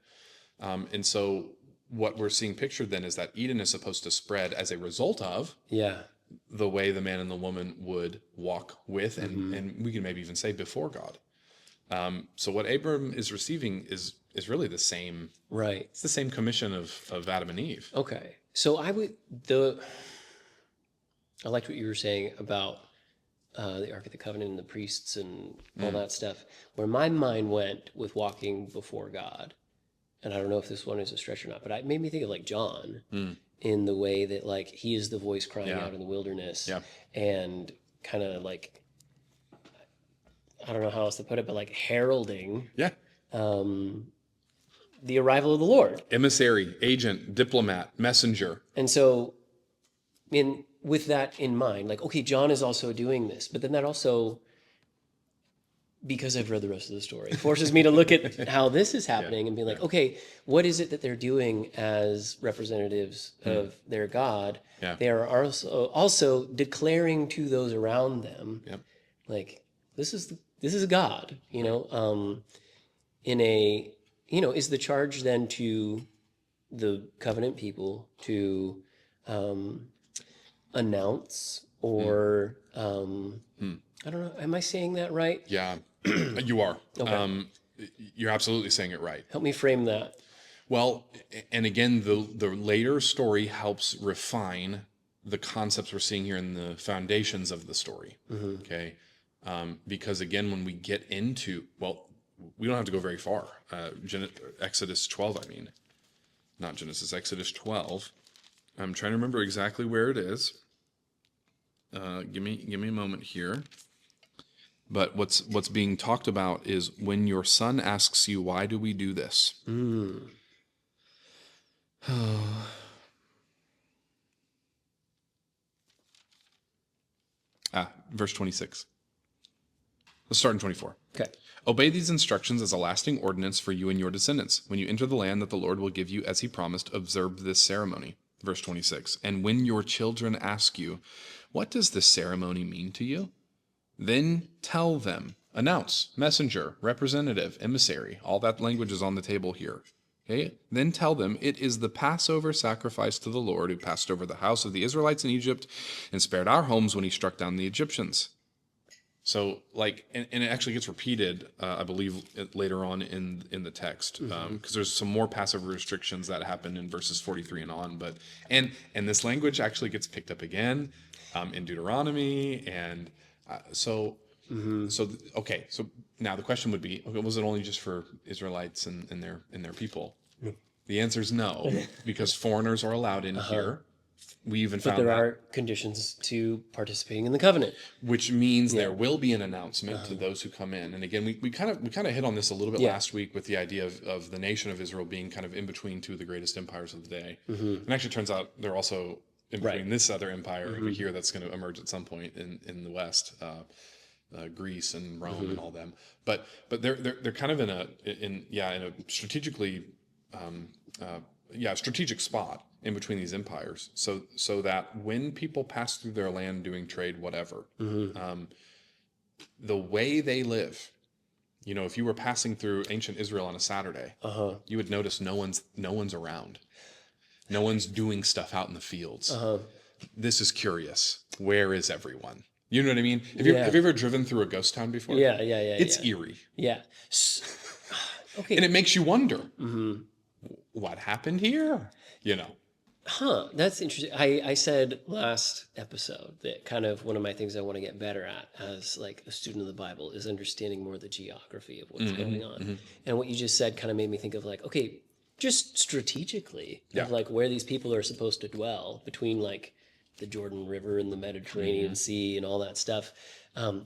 And so what we're seeing pictured then is that Eden is supposed to spread as a result of the way the man and the woman would walk with, and we can maybe even say before God. So what Abram is receiving is really the same. Right. It's the same commission of Adam and Eve. Okay. So I liked what you were saying about the Ark of the Covenant and the priests and all that stuff. Where my mind went with walking before God, and I don't know if this one is a stretch or not, but it made me think of like John in the way that like he is the voice crying out in the wilderness, and kind of like, I don't know how else to put it, but like heralding the arrival of the Lord. Emissary, agent, diplomat, messenger. And so with that in mind, like, okay, John is also doing this, but then that also, because I've read the rest of the story, forces me to look at how this is happening and be like, okay, what is it that they're doing as representatives of their God? They are also declaring to those around them, like, this is God, is the charge then to the covenant people to announce or I don't know, am I saying that right? Yeah, you are. Okay. You're absolutely saying it right. Help me frame that. Well, and again, the later story helps refine the concepts we're seeing here in the foundations of the story. Okay, because again, when we get into, we don't have to go very far. Exodus 12, not Genesis, Exodus 12. I'm trying to remember exactly where it is. Give me a moment here. But what's being talked about is when your son asks you, why do we do this? Verse 26. Let's start in 24. Okay. Obey these instructions as a lasting ordinance for you and your descendants. When you enter the land that the Lord will give you as he promised, observe this ceremony. Verse 26. And when your children ask you, what does this ceremony mean to you? Then tell them, announce, messenger, representative, emissary. All that language is on the table here. Okay? Then tell them, it is the Passover sacrifice to the Lord who passed over the house of the Israelites in Egypt and spared our homes when he struck down the Egyptians. So, like, and it actually gets repeated, I believe, later on in the text, because there's some more Passover restrictions that happen in verses 43 and on. But and this language actually gets picked up again in Deuteronomy, and okay. So now the question would be, okay, was it only just for Israelites and their people? The answer is no, because foreigners are allowed in here. We even But found there that. are conditions to participating in the covenant. Which means there will be an announcement to those who come in. And again, we kind of hit on this a little bit last week with the idea of the nation of Israel being kind of in between two of the greatest empires of the day. And actually turns out they're also in between this other empire over here that's going to emerge at some point in the West, Greece and Rome and all them. But they're kind of in a strategically strategic spot in between these empires, so that when people pass through their land doing trade, whatever, the way they live, if you were passing through ancient Israel on a Saturday, you would notice no one's around, no one's doing stuff out in the fields. This is curious. Where is everyone? You know what I mean? Have you ever driven through a ghost town before? Yeah. It's eerie. Yeah. Okay. And it makes you wonder, what happened here? That's interesting. I said last episode that kind of one of my things I want to get better at as like a student of the Bible is understanding more the geography of what's going on. And what you just said kind of made me think of like, okay, just strategically of like where these people are supposed to dwell between like the Jordan River and the Mediterranean Sea and all that stuff.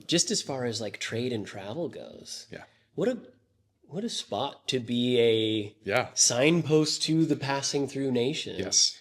Just as far as like trade and travel goes. Yeah. What a spot to be a signpost to the passing through nation. Yes.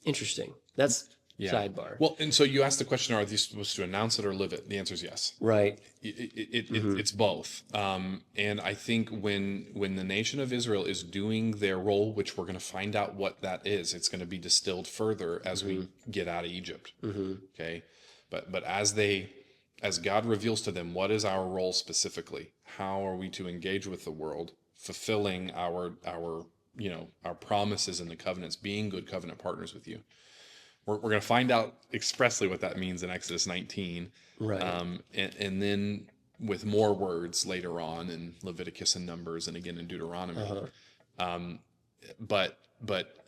Interesting. That's sidebar. Well, and so you asked the question, are these supposed to announce it or live it? The answer is yes. Right. It's both. And I think when the nation of Israel is doing their role, which we're going to find out what that is, it's going to be distilled further as we get out of Egypt. Okay. But as God reveals to them, what is our role specifically? How are we to engage with the world, fulfilling our promises in the covenants, being good covenant partners with you? We're going to find out expressly what that means in Exodus 19. Right. And then with more words later on in Leviticus and Numbers and again in Deuteronomy. But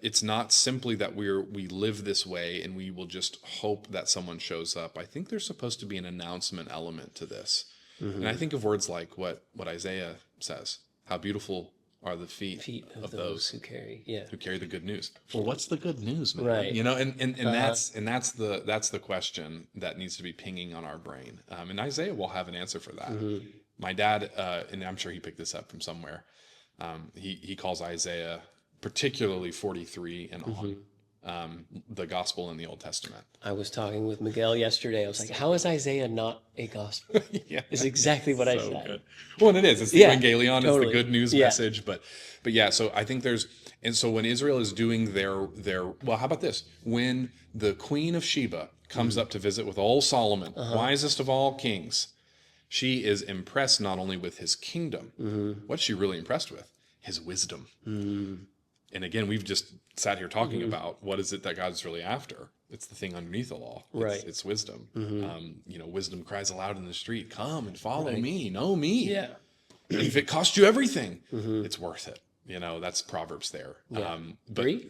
it's not simply that we live this way and we will just hope that someone shows up. I think there's supposed to be an announcement element to this. And I think of words like what Isaiah says, how beautiful are the feet of those who carry the good news. Well, what's the good news, man? Right. That's the question that needs to be pinging on our brain. And Isaiah will have an answer for that. My dad, and I'm sure he picked this up from somewhere. He calls Isaiah, particularly 43 and on, the gospel in the Old Testament. I was talking with Miguel yesterday. I was like, how is Isaiah not a gospel? Is exactly what I said. Good. Well, and it is. It's the Evangelion. Totally. It's the good news message. But so I think so when Israel is doing their well, how about this? When the Queen of Sheba comes up to visit with old Solomon, wisest of all kings, she is impressed not only with his kingdom, what's she really impressed with? His wisdom. And again, we've just sat here talking about what is it that God's really after. It's the thing underneath the law. It's wisdom. Wisdom cries aloud in the street, come and follow me, know me. Yeah. And if it costs you everything, it's worth it. That's Proverbs there. Yeah. But 3?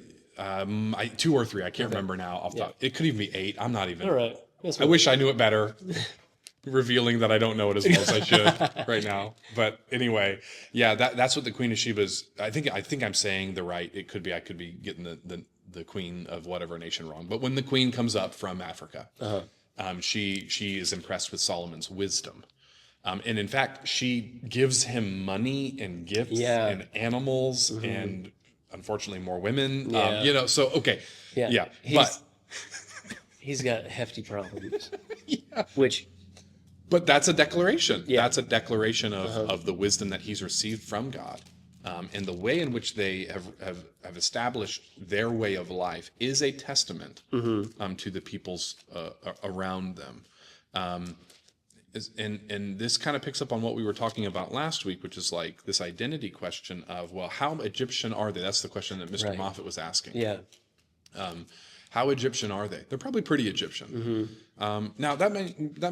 2 or 3, I can't remember now off the top. It could even be 8. I'm not even. All right. I wish I knew it better. Revealing that I don't know it as well as I should right now. But anyway, that's what the Queen of Sheba is. I think I'm saying it could be, I could be getting the queen of whatever nation wrong. But when the queen comes up from Africa, she is impressed with Solomon's wisdom. And in fact, she gives him money and gifts and animals and unfortunately more women. So, okay. Yeah. He's got hefty problems. Yeah. Which, But that's a declaration. Yeah. That's a declaration of the wisdom that he's received from God. And the way in which they have established their way of life is a testament to the peoples around them. And this kind of picks up on what we were talking about last week, which is like this identity question of, well, how Egyptian are they? That's the question that Mr. Right. Moffat was asking. yeah, How Egyptian are they? They're probably pretty Egyptian. Now that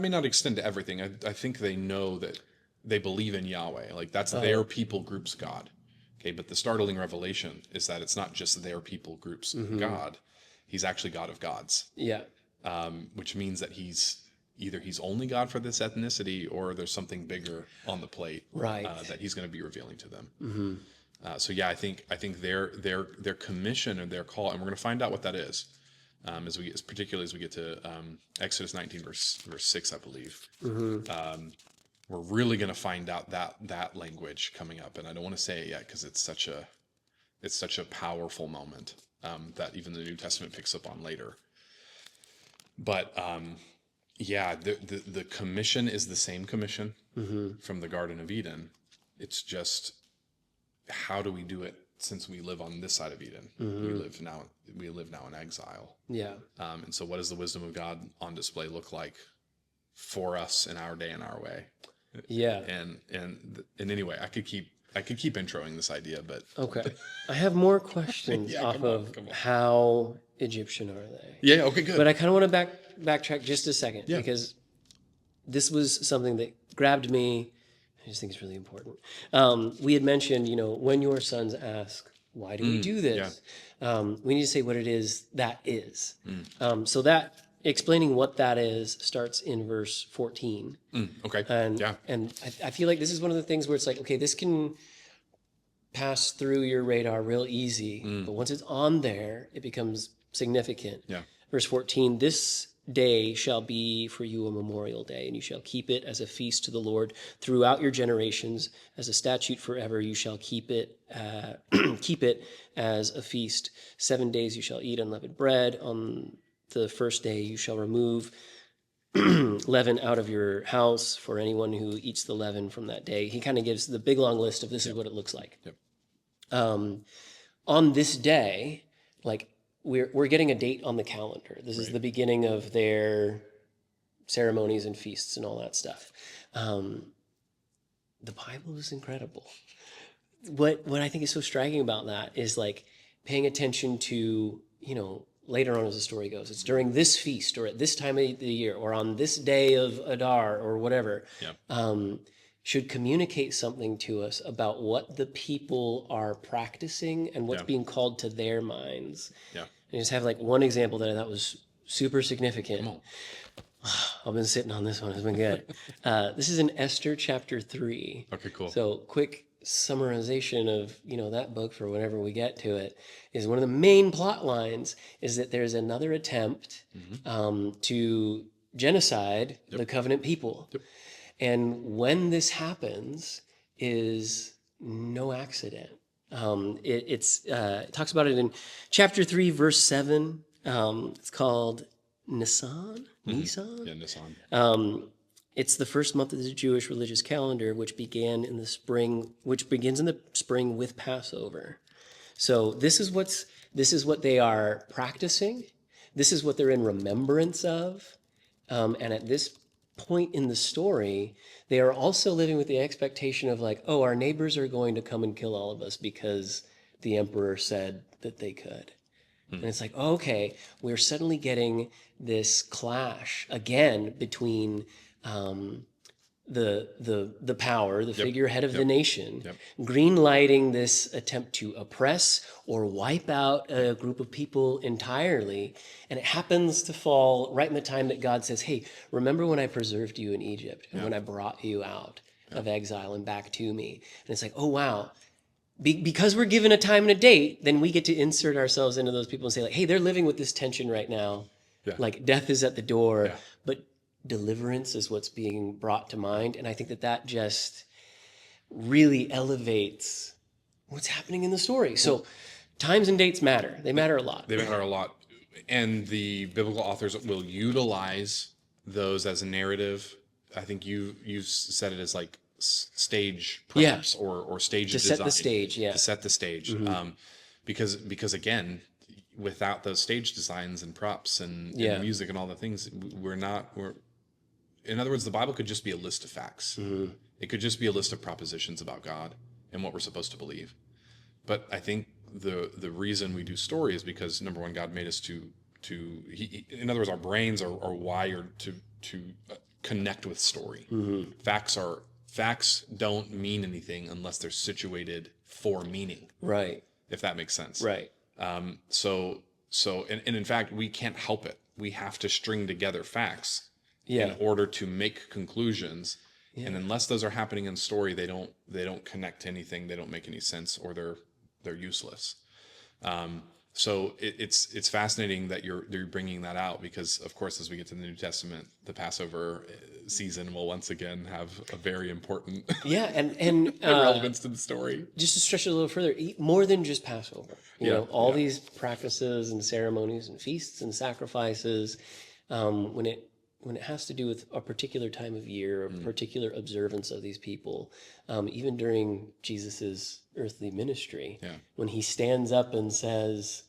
may not extend to everything. I think they know that they believe in Yahweh. Like that's their people group's God. Okay, but the startling revelation is that it's not just their people group's God. He's actually God of gods, yeah, which means that he's only God for this ethnicity, or there's something bigger on the plate, Right. that he's going to be revealing to them. So yeah, I think their commission or their call, and we're going to find out what that is, particularly as we get to Exodus 19 verse 6, I believe. We're really going to find out that language coming up, and I don't want to say it yet because it's such a powerful moment that even the New Testament picks up on later. But yeah, the commission is the same commission from the Garden of Eden. It's just, how do we do it since we live on this side of Eden? We live now in exile. yeah, And so what does the wisdom of God on display look like for us in our day and our way? yeah. And anyway, I could keep introing this idea, but Okay. I have more questions Yeah, off come on, of come on. how Egyptian are they? yeah, okay, good. But I kind of want to backtrack just a second Yeah. because this was something that grabbed me. I just think it's really important. We had mentioned, when your sons ask, why do we do this? We need to say what it is that is. So that explaining what that is starts in verse 14. Okay. And yeah. and I feel like this is one of the things where it's like, okay, this can pass through your radar real easy, but once it's on there, it becomes significant. Yeah. Verse 14, this day shall be for you a memorial day, and you shall keep it as a feast to the Lord throughout your generations, as a statute forever. You shall keep it, keep it as a feast. 7 days you shall eat unleavened bread. On the first day you shall remove leaven out of your house for anyone who eats the leaven from that day. He kind of gives the big long list of this is what it looks like. Yep. On this day, like we're getting a date on the calendar. This is the beginning of their ceremonies and feasts and all that stuff. The Bible is incredible. What I think is so striking about that is like paying attention to, later on as the story goes, it's during this feast or at this time of the year or on this day of Adar or whatever, should communicate something to us about what the people are practicing and what's being called to their minds. Yeah. And just have like one example that I thought was super significant. Come on. I've been sitting on this one. It's been good. This is in Esther chapter 3. Okay, cool. So quick summarization of, that book for whenever we get to it is one of the main plot lines is that there's another attempt to genocide the covenant people. Yep. And when this happens is no accident. It talks about it in chapter 3, verse 7. It's called Nisan. Yeah, Nisan. It's the first month of the Jewish religious calendar, which begins in the spring with Passover. So this is what they are practicing. This is what they're in remembrance of. And at this point in the story, they are also living with the expectation of like, oh, our neighbors are going to come and kill all of us because the emperor said that they could. And it's like, oh, okay, we're suddenly getting this clash again between the power, the figurehead of the nation, green lighting this attempt to oppress or wipe out a group of people entirely. And it happens to fall right in the time that God says, hey, remember when I preserved you in Egypt and when I brought you out of exile and back to me? And it's like, oh, wow. Because we're given a time and a date, then we get to insert ourselves into those people and say like, hey, they're living with this tension right now. Yeah. Like death is at the door, but deliverance is what's being brought to mind. And I think that just really elevates what's happening in the story. So times and dates matter. They matter a lot. They matter a lot. and the biblical authors will utilize those as a narrative. I think you said it as like stage props or stage To design set the stage, yeah. to set the stage. Because again, without those stage designs and props and the music and all the things, we're in other words, the Bible could just be a list of facts. It could just be a list of propositions about God and what we're supposed to believe. But I think the reason we do story is because, number one, God made us in other words, our brains are wired to connect with story. Facts don't mean anything unless they're situated for meaning. Right. If that makes sense. Right. So in fact, we can't help it. We have to string together facts Yeah. in order to make conclusions. And unless those are happening in story, they don't connect to anything. They don't make any sense, or they're useless. So it's fascinating that you're bringing that out, because of course, as we get to the New Testament, the Passover season will once again have a very important and relevance to the story. just to stretch it a little further, more than just Passover. You know, all these practices and ceremonies and feasts and sacrifices, when it has to do with a particular time of year, a particular observance of these people, even during Jesus's earthly ministry, when he stands up and says,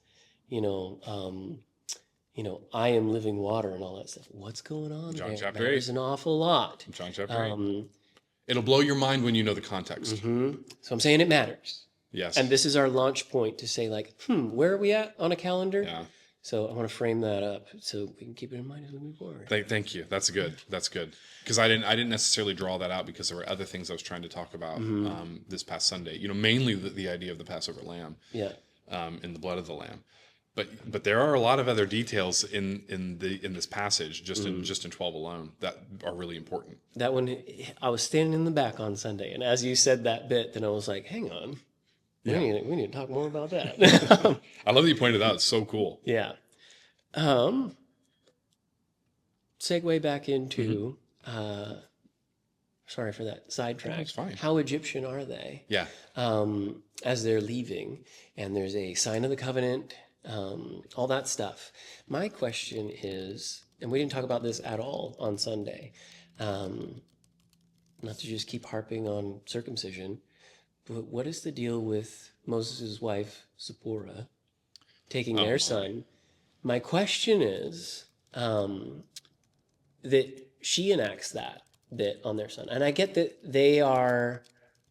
I am living water and all that stuff. What's going on John there? chapter 8. There's an awful lot. John chapter 8. It'll blow your mind when you know the context. So I'm saying it matters. Yes. And this is our launch point to say, like, where are we at on a calendar? Yeah. So I want to frame that up so we can keep it in mind as we move forward. Thank you. That's good. That's good. Because I didn't necessarily draw that out, because there were other things I was trying to talk about this past Sunday. Mainly the idea of the Passover lamb. Yeah. And the blood of the lamb. But there are a lot of other details in this passage, just in 12 alone, that are really important. That one, I was standing in the back on Sunday, and as you said that bit, then I was like, hang on. We need to talk more about that. I love that you pointed out. It's so cool. Yeah. Segue back into, sorry for that sidetrack. It's fine. How Egyptian are they? Yeah. As they're leaving, and there's a sign of the covenant, all that stuff. My question is, and we didn't talk about this at all on Sunday, not to just keep harping on circumcision, but what is the deal with Moses' wife, Zipporah, taking their son? My question is that she enacts that bit on their son. And I get that they are,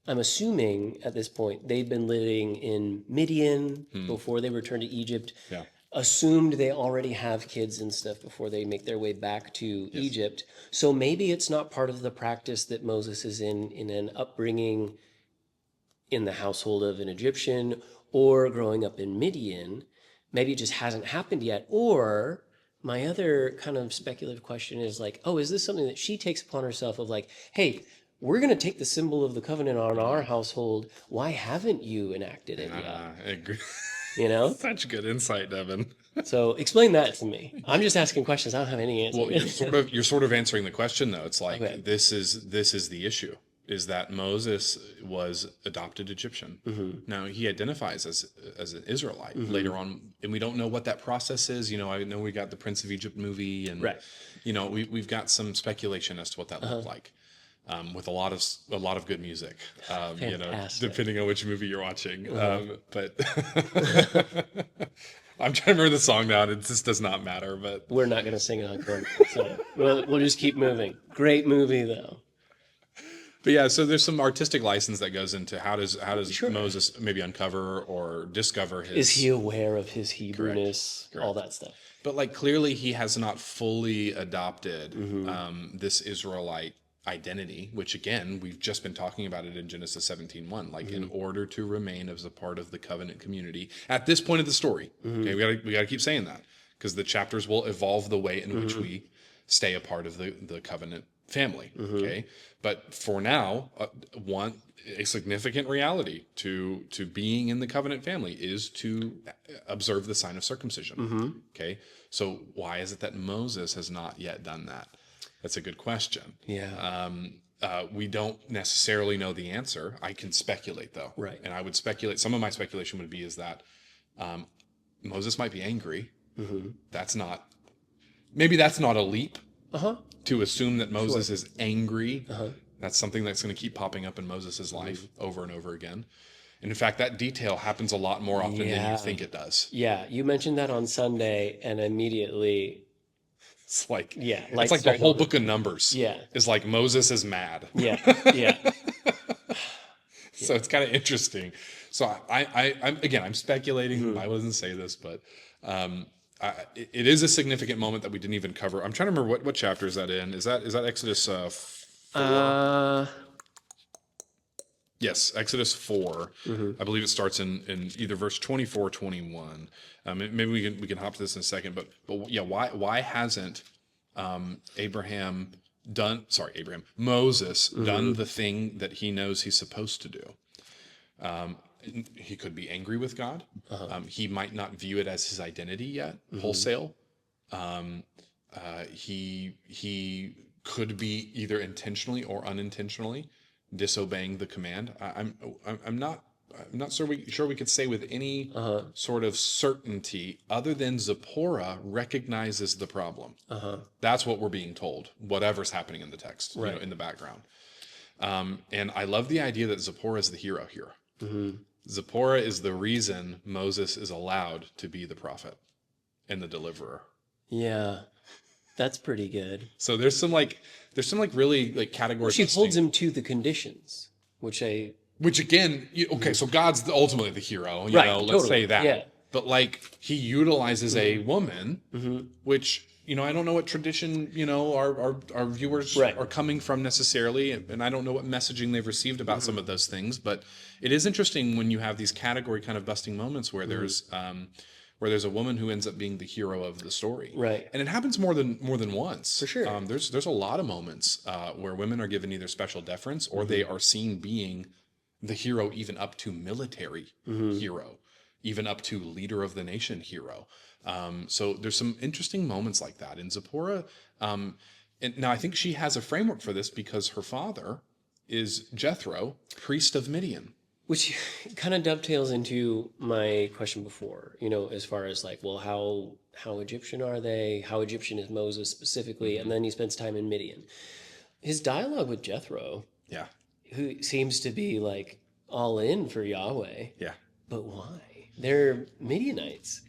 I'm assuming at this point, they've been living in Midian before they returned to Egypt. Yeah. Assumed they already have kids and stuff before they make their way back to Egypt. So maybe it's not part of the practice that Moses is in an upbringing in the household of an Egyptian or growing up in Midian. Maybe it just hasn't happened yet. Or my other kind of speculative question is like, is this something that she takes upon herself of like, hey, we're going to take the symbol of the covenant on our household. Why haven't you enacted it yet? I agree. Such good insight, Devin. So explain that to me. I'm just asking questions. I don't have any answers. Well, you're sort of answering the question, though. It's like, this is the issue, is that Moses was adopted Egyptian. Now, he identifies as an Israelite later on, and we don't know what that process is. I know we got the Prince of Egypt movie, and we've got some speculation as to what that looked like. With a lot of good music, depending on which movie you're watching. But I'm trying to remember the song now, and it just does not matter. But we're not going to sing it on camera, so we'll just keep moving. Great movie, though. But yeah, so there's some artistic license that goes into how does Moses maybe uncover or discover his. Is he aware of his Hebrewness? Correct. All that stuff. But clearly, he has not fully adopted this Israelite identity, which again, we've just been talking about it in Genesis 17:1, in order to remain as a part of the covenant community at this point of the story. Okay, we got to keep saying that, because the chapters will evolve the way in which we stay a part of the covenant family. Okay, but for now, a significant reality to being in the covenant family is to observe the sign of circumcision. Okay, so why is it that Moses has not yet done that? That's a good question. Yeah. We don't necessarily know the answer. I can speculate, though. Right. And I would speculate. Some of my speculation would be is that Moses might be angry Maybe that's not a leap Uh-huh. to assume that Moses is angry. That's something that's going to keep popping up in Moses' life over and over again. And in fact, that detail happens a lot more often than Yeah. you think it does. Yeah, you mentioned that on Sunday, and immediately, It's like, yeah, it's like the started whole over. book of Numbers Yeah. is like Moses is mad. Yeah, yeah. So it's kind of interesting. So I'm speculating. The Bible doesn't say this, but it is a significant moment that we didn't even cover. I'm trying to remember what chapter is that in. Is that Exodus 4? Yes, Exodus 4. I believe it starts in either verse 24 or 21. Maybe we can hop to this in a second. But yeah, why hasn't Moses done the thing that he knows he's supposed to do? He could be angry with God. He might not view it as his identity yet, wholesale. He could be either intentionally or unintentionally disobeying the command. I'm not sure we could say with any sort of certainty, other than Zipporah recognizes the problem. That's what we're being told, whatever's happening in the text, in the background. And I love the idea that Zipporah is the hero here. Zipporah is the reason Moses is allowed to be the prophet and the deliverer. Yeah, that's pretty good. So there's some really like categories. She holds him to the conditions, which again, so God's ultimately the hero, Right, let's totally, say that. yeah. But like he utilizes a woman, which, I don't know what tradition, our viewers Right. are coming from necessarily. And I don't know what messaging they've received about some of those things, but it is interesting when you have these category kind of busting moments where there's a woman who ends up being the hero of the story. Right. And it happens more than once. For sure. There's a lot of moments where women are given either special deference or they are seen being the hero, even up to military hero, even up to leader of the nation hero. So there's some interesting moments like that in Zipporah. And now I think she has a framework for this because her father is Jethro, priest of Midian. Which kind of dovetails into my question before, as far as like, well, how Egyptian are they? How Egyptian is Moses specifically? And then he spends time in Midian. His dialogue with Jethro, Yeah. who seems to be like all in for Yahweh, Yeah. but why? They're Midianites.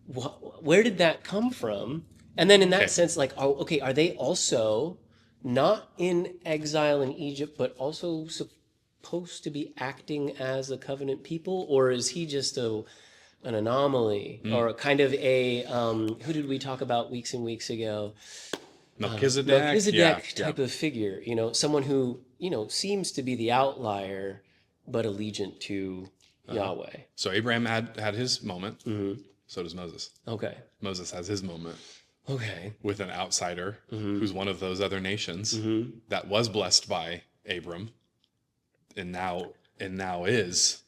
Where did that come from? And then in that sense, like, are they also not in exile in Egypt, but also supposed to be acting as a covenant people? Or is he just an anomaly or kind of who did we talk about weeks and weeks ago? Melchizedek. Type of figure, someone who, seems to be the outlier, but allegiant to Yahweh. So Abraham had his moment. So does Moses. Okay. Moses has his moment Okay. with an outsider who's one of those other nations that was blessed by Abram and now is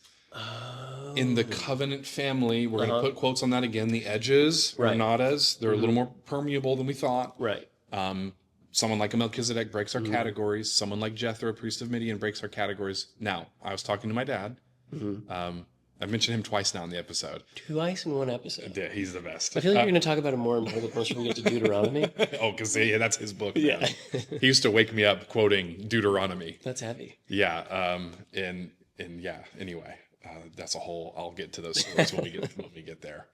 in the covenant family. We're going to put quotes on that again. The edges are not they're a little more permeable than we thought. Right. Someone like a Melchizedek breaks our categories. Someone like Jethro, priest of Midian, breaks our categories. Now, I was talking to my dad. I've mentioned him twice now in the episode. Twice in one episode. Yeah, he's the best. I feel like you're going to talk about him more and more the closer we get to Deuteronomy. Because that's his book. Yeah. He used to wake me up quoting Deuteronomy. That's heavy. Yeah. And yeah, anyway, that's a whole, I'll get to those stories when we get there.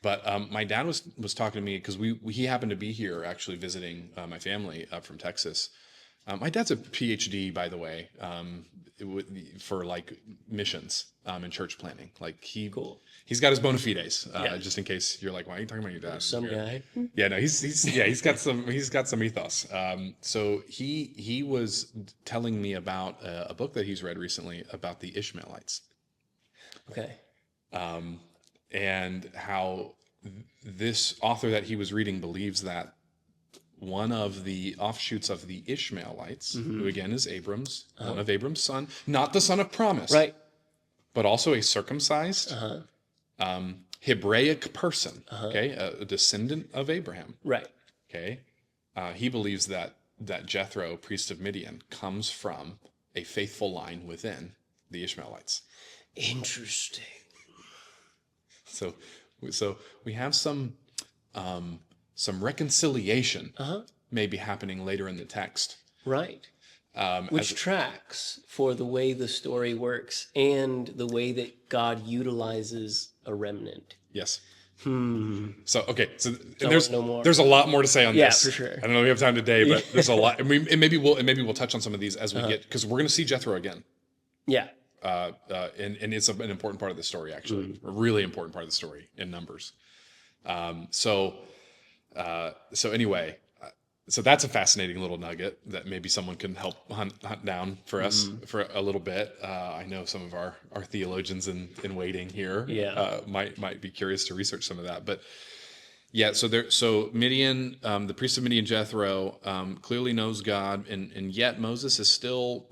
But my dad was talking to me because he happened to be here actually visiting my family up from Texas. My dad's a PhD, by the way, for like missions and church planning. Like he's got his bona fides. Just in case you're like, why are you talking about your dad? Some guy. Yeah, no, he's got some ethos. So he was telling me about a book that he's read recently about the Ishmaelites. Okay. And how this author that he was reading believes that one of the offshoots of the Ishmaelites, who again is Abram's, one of Abram's son, not the son of promise, Right. but also a circumcised Hebraic person, okay, a descendant of Abraham. Right. Okay, he believes that Jethro, priest of Midian, comes from a faithful line within the Ishmaelites. Interesting. So we have some some reconciliation Uh-huh. may be happening later in the text. Right. Which tracks for the way the story works and the way that God utilizes a remnant. Yes. Hmm. So okay, so I want to know more. there's a lot more to say on Yeah, this. for sure. I don't know if we have time today, but there's a lot, and maybe we'll touch on some of these as we get, because we're going to see Jethro again, Yeah. and it's an important part of the story, actually, a really important part of the story in Numbers. So anyway, so that's a fascinating little nugget that maybe someone can help hunt down for us for a little bit. I know some of our theologians in waiting here might be curious to research some of that. But yeah, so Midian, the priest of Midian, Jethro, clearly knows God, and yet Moses is still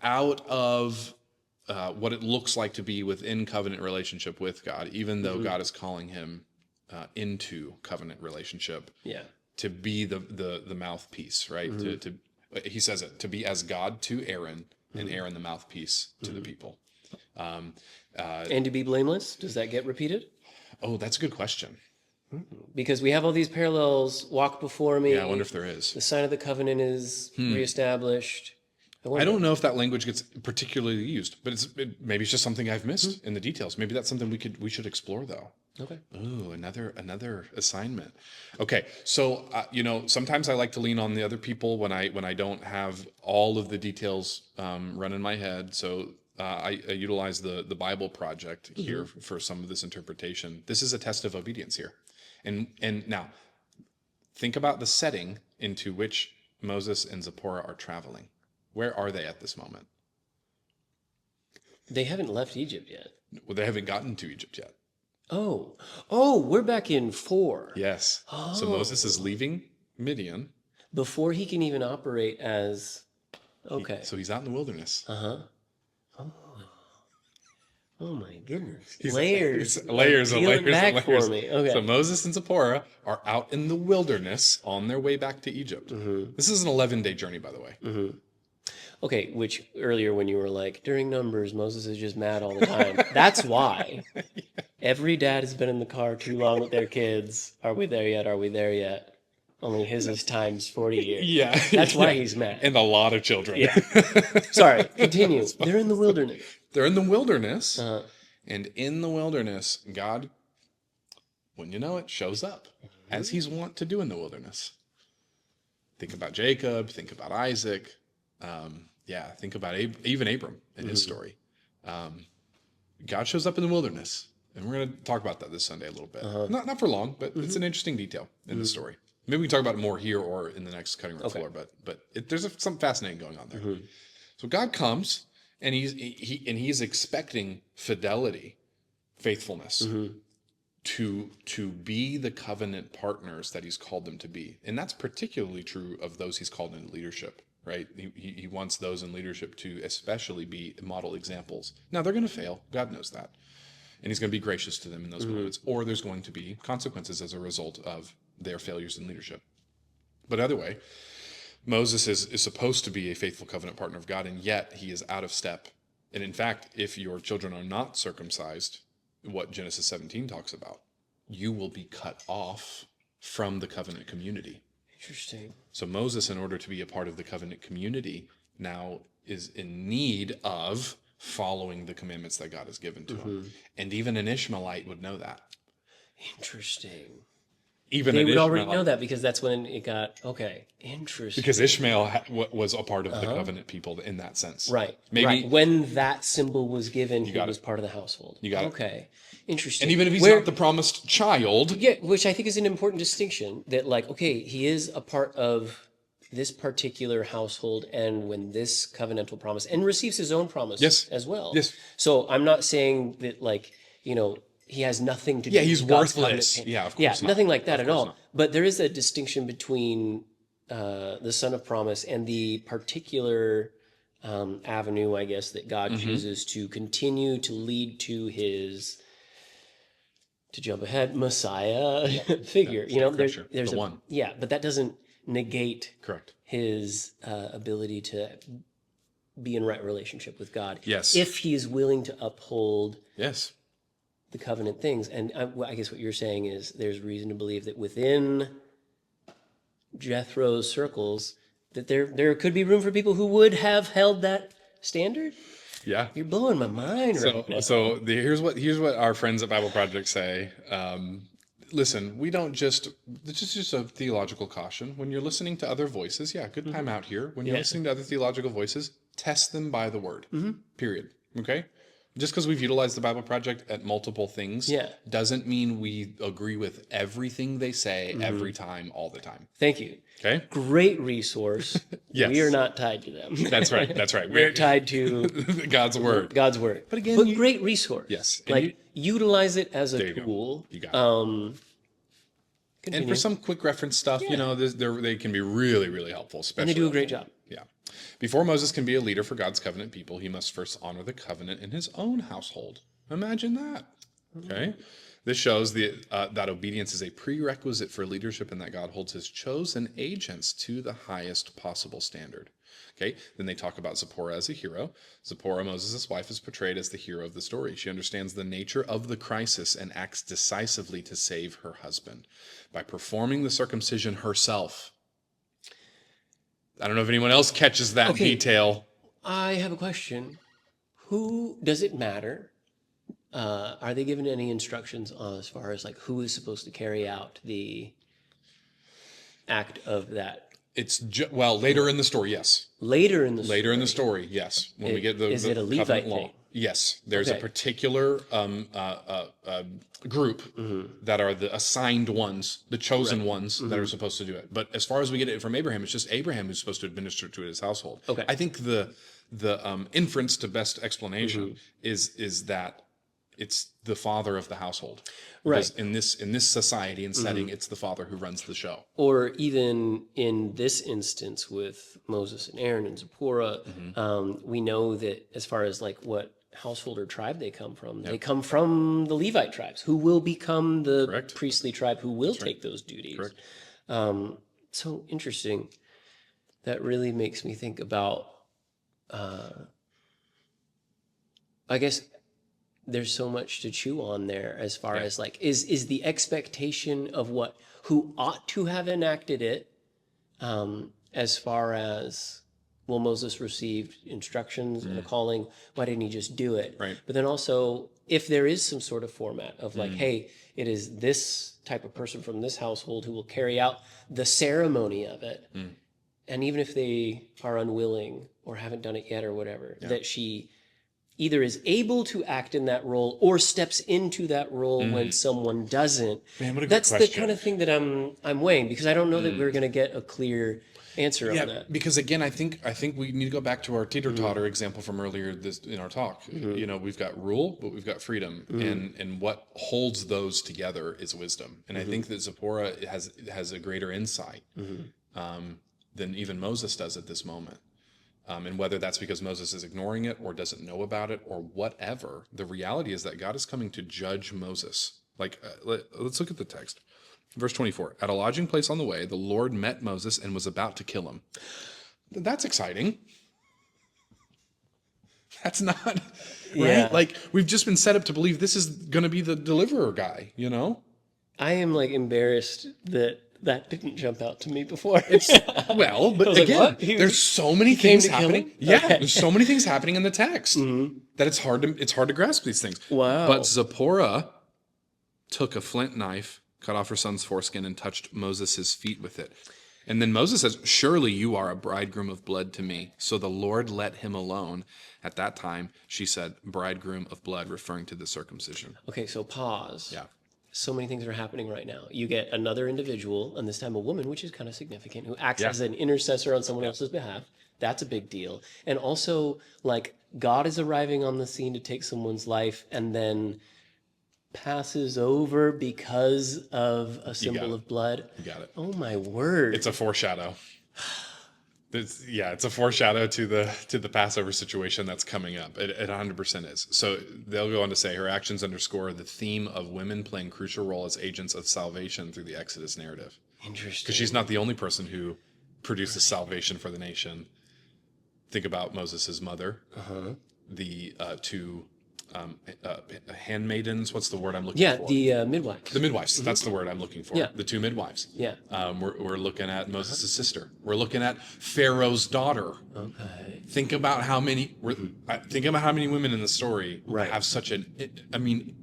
out of what it looks like to be within covenant relationship with God, even though God is calling him into covenant relationship. Yeah. To be the mouthpiece, right? To he says it, to be as God to Aaron, and Aaron the mouthpiece to the people. And to be blameless, does that get repeated? Oh, that's a good question. Because we have all these parallels. Walk before me. Yeah, I wonder if there is. The sign of the covenant is reestablished. I don't know if that language gets particularly used, but maybe it's just something I've missed in the details. Maybe that's something we should explore, though. Okay. Ooh, another assignment. Okay, so sometimes I like to lean on the other people when I don't have all of the details run in my head. So I utilize the Bible Project here for some of this interpretation. This is a test of obedience here, and now think about the setting into which Moses and Zipporah are traveling. Where are they at this moment? They haven't left Egypt yet. Well, they haven't gotten to Egypt yet. Oh, we're back in 4. Yes. So Moses is leaving Midian. Before he can even operate as... Okay. So he's out in the wilderness. Uh-huh. Oh my goodness. Layers of layers back of layers. for me. Okay. So Moses and Zipporah are out in the wilderness on their way back to Egypt. This is an 11-day journey, by the way. Okay, which earlier when you were like, during Numbers, Moses is just mad all the time. That's why. Every dad has been in the car too long with their kids. Are we there yet? Are we there yet? Only his is times 40 years. Yeah. That's why he's mad. And a lot of children. Yeah. Sorry, continue. They're in the wilderness. They're in the wilderness. Uh-huh. And in the wilderness, God, when you know it, shows up as he's wont to do in the wilderness. Think about Jacob. Think about Isaac. Think about even Abram and his story. God shows up in the wilderness, and we're going to talk about that this Sunday a little bit. Not for long, but it's an interesting detail in the story. Maybe we can talk about it more here or in the next cutting room floor. But there's something fascinating going on there. So God comes, and he's expecting fidelity, faithfulness, to be the covenant partners that he's called them to be, and that's particularly true of those he's called into leadership. Right? He wants those in leadership to especially be model examples. Now, they're going to fail. God knows that. And he's going to be gracious to them in those moments. Or there's going to be consequences as a result of their failures in leadership. But either way, Moses is supposed to be a faithful covenant partner of God, and yet he is out of step. And in fact, if your children are not circumcised, what Genesis 17 talks about, you will be cut off from the covenant community. Interesting. So Moses, in order to be a part of the covenant community, now is in need of following the commandments that God has given to him. And even an Ishmaelite would know that. Interesting. Even they an would already Ishmaelite, know that because that's when it got, okay, interesting. because Ishmael was a part of the covenant people in that sense. Right. Maybe. Right. When that symbol was given, he got was it. part of the household. You got it. Okay. Interesting. And even if he's not the promised child. Yeah, which I think is an important distinction that, like, okay, he is a part of this particular household, and when this covenantal promise, and receives his own promise as well. Yes. So I'm not saying that, like, he has nothing to do Yeah, he's with God's worthless. covenant. Yeah, of course Yeah, not. nothing like that Of at course all. not. But there is a distinction between the son of promise and the particular avenue, I guess, that God chooses to continue to lead to his, to jump ahead, Messiah figure. There's the one. Yeah, but that doesn't negate Correct. his ability to be in right relationship with God. Yes. If he is willing to uphold Yes. the covenant things. And I guess what you're saying is there's reason to believe that within Jethro's circles, that there could be room for people who would have held that standard. Yeah. You're blowing my mind right now. Here's what our friends at Bible Project say. Listen, we don't just, this is just a theological caution. When you're listening to other voices, good time out here. When you're listening to other theological voices, test them by the word, period. Okay? Just because we've utilized the Bible Project at multiple things doesn't mean we agree with everything they say every time, all the time. Thank you. Okay? Great resource. Yes. We are not tied to them. That's right. That's right. We're tied to God's word. God's word. But again, great resource. Yes. Like utilize it as a tool. You got it. And Continue. for some quick reference stuff, they can be really, really helpful. Especially And they do a great job. Yeah. Before Moses can be a leader for God's covenant people, he must first honor the covenant in his own household. Imagine that. Okay. This shows that obedience is a prerequisite for leadership and that God holds his chosen agents to the highest possible standard. Okay. Then they talk about Zipporah as a hero. Zipporah, Moses' wife, is portrayed as the hero of the story. She understands the nature of the crisis and acts decisively to save her husband by performing the circumcision herself. I don't know if anyone else catches that detail. I have a question. Who does it matter? Are they given any instructions as far as like who is supposed to carry out the act of that? It's later in the story, yes. Later in the story. Later in the story, yes. When we get is it a Levite law. thing? Yes, there's a particular group that are the assigned ones, the chosen ones that are supposed to do it. But as far as we get it from Abraham, it's just Abraham who's supposed to administer it to his household. Okay. I think the inference to best explanation is that it's the father of the household. Because in this society and setting, it's the father who runs the show. Or even in this instance with Moses and Aaron and Zipporah, we know that as far as like what household or tribe they come from, they come from the Levite tribes, who will become the priestly tribe who will take those duties. Correct. So interesting. That really makes me think about, I guess there's so much to chew on there as far as like, is the expectation of who ought to have enacted it, as far as, well, Moses received instructions and a calling, why didn't he just do it? Right. But then also, if there is some sort of format of like, hey, it is this type of person from this household who will carry out the ceremony of it, and even if they are unwilling or haven't done it yet or whatever, that she either is able to act in that role or steps into that role when someone doesn't. Man, what a good That's question. the kind of thing that I'm weighing, because I don't know that we're going to get a clear answer on that. Because again, I think we need to go back to our teeter-totter example from earlier in our talk. You know, we've got rule, but we've got freedom, and what holds those together is wisdom. And I think that Zipporah has a greater insight than even Moses does at this moment. And whether that's because Moses is ignoring it or doesn't know about it or whatever, the reality is that God is coming to judge Moses. Like, let's look at the text. Verse 24, at a lodging place on the way, the Lord met Moses and was about to kill him. That's exciting. That's not, right? Like, we've just been set up to believe this is going to be the deliverer guy, you know? I am like embarrassed that didn't jump out to me before. Well, but like, again, what? there's so many things to kill happening. him? Yeah, Okay. there's so many things happening in the text that it's hard to grasp these things. Wow. But Zipporah took a flint knife, cut off her son's foreskin, and touched Moses' feet with it. And then Moses says, surely you are a bridegroom of blood to me. So the Lord let him alone. At that time, she said, bridegroom of blood, referring to the circumcision. Okay, so pause. Yeah. So many things are happening right now. You get another individual, and this time a woman, which is kind of significant, who acts as an intercessor on someone else's behalf. That's a big deal. And also, like, God is arriving on the scene to take someone's life and then passes over because of a symbol of blood. You got it. Oh, my word. It's a foreshadow. It's a foreshadow to the Passover situation that's coming up. It 100% is. So they'll go on to say her actions underscore the theme of women playing crucial role as agents of salvation through the Exodus narrative. Interesting. Because she's not the only person who produces salvation for the nation. Think about Moses' mother, the two handmaidens. What's the word I'm looking Yeah, for? the midwives. The midwives. That's the word I'm looking for. Yeah. The two midwives. Yeah. We're looking at Moses' sister. We're looking at Pharaoh's daughter. Okay. Think about how many. Think about how many women in the story Right. have such an. I mean,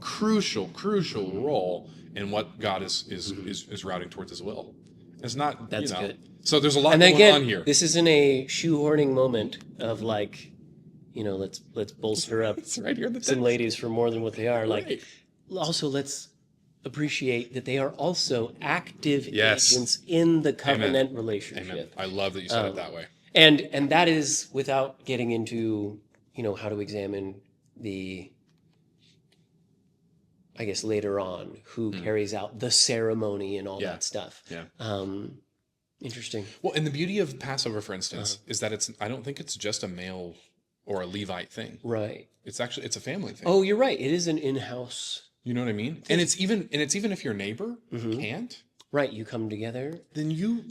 crucial role in what God is routing towards His will. It's not. That's good. So there's a lot And then going again, on here. this isn't a shoehorning moment of like, let's bolster up It's right here in the some text. ladies for more than what they are. Like, Right. also let's appreciate that they are also active Yes. agents in the covenant relationship. Amen. I love that you said it that way. And that is without getting into, how to examine the, I guess later on, who carries out the ceremony and all that stuff. Yeah. Interesting. Well, and the beauty of Passover, for instance, is that I don't think it's just a male or a Levite thing. Right. It's a family thing. Oh, you're right. It is an in-house. You know what I mean? And it's even if your neighbor can't, Right. You come together. then you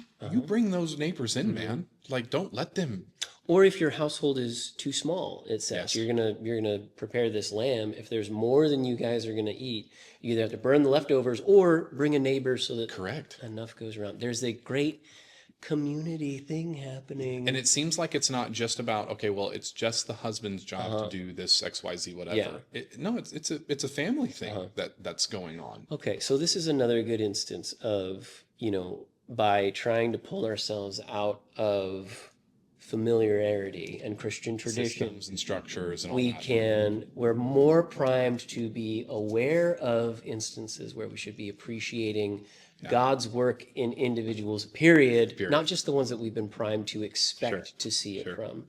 bring those neighbors in, man. Like, don't let them. Or if your household is too small, it Yes. says you're gonna prepare this lamb. If there's more than you guys are gonna eat, you either have to burn the leftovers or bring a neighbor so that Correct. enough goes around. There's a great community thing happening. And it seems like it's not just about, okay, well, it's just the husband's job to do this XYZ whatever. Yeah. No, it's a family thing that's going on. Okay, so this is another good instance of, by trying to pull ourselves out of familiarity and Christian tradition, Systems and structures and all that. we're more primed to be aware of instances where we should be appreciating God's work in individuals, period, not just the ones that we've been primed to expect to see it from.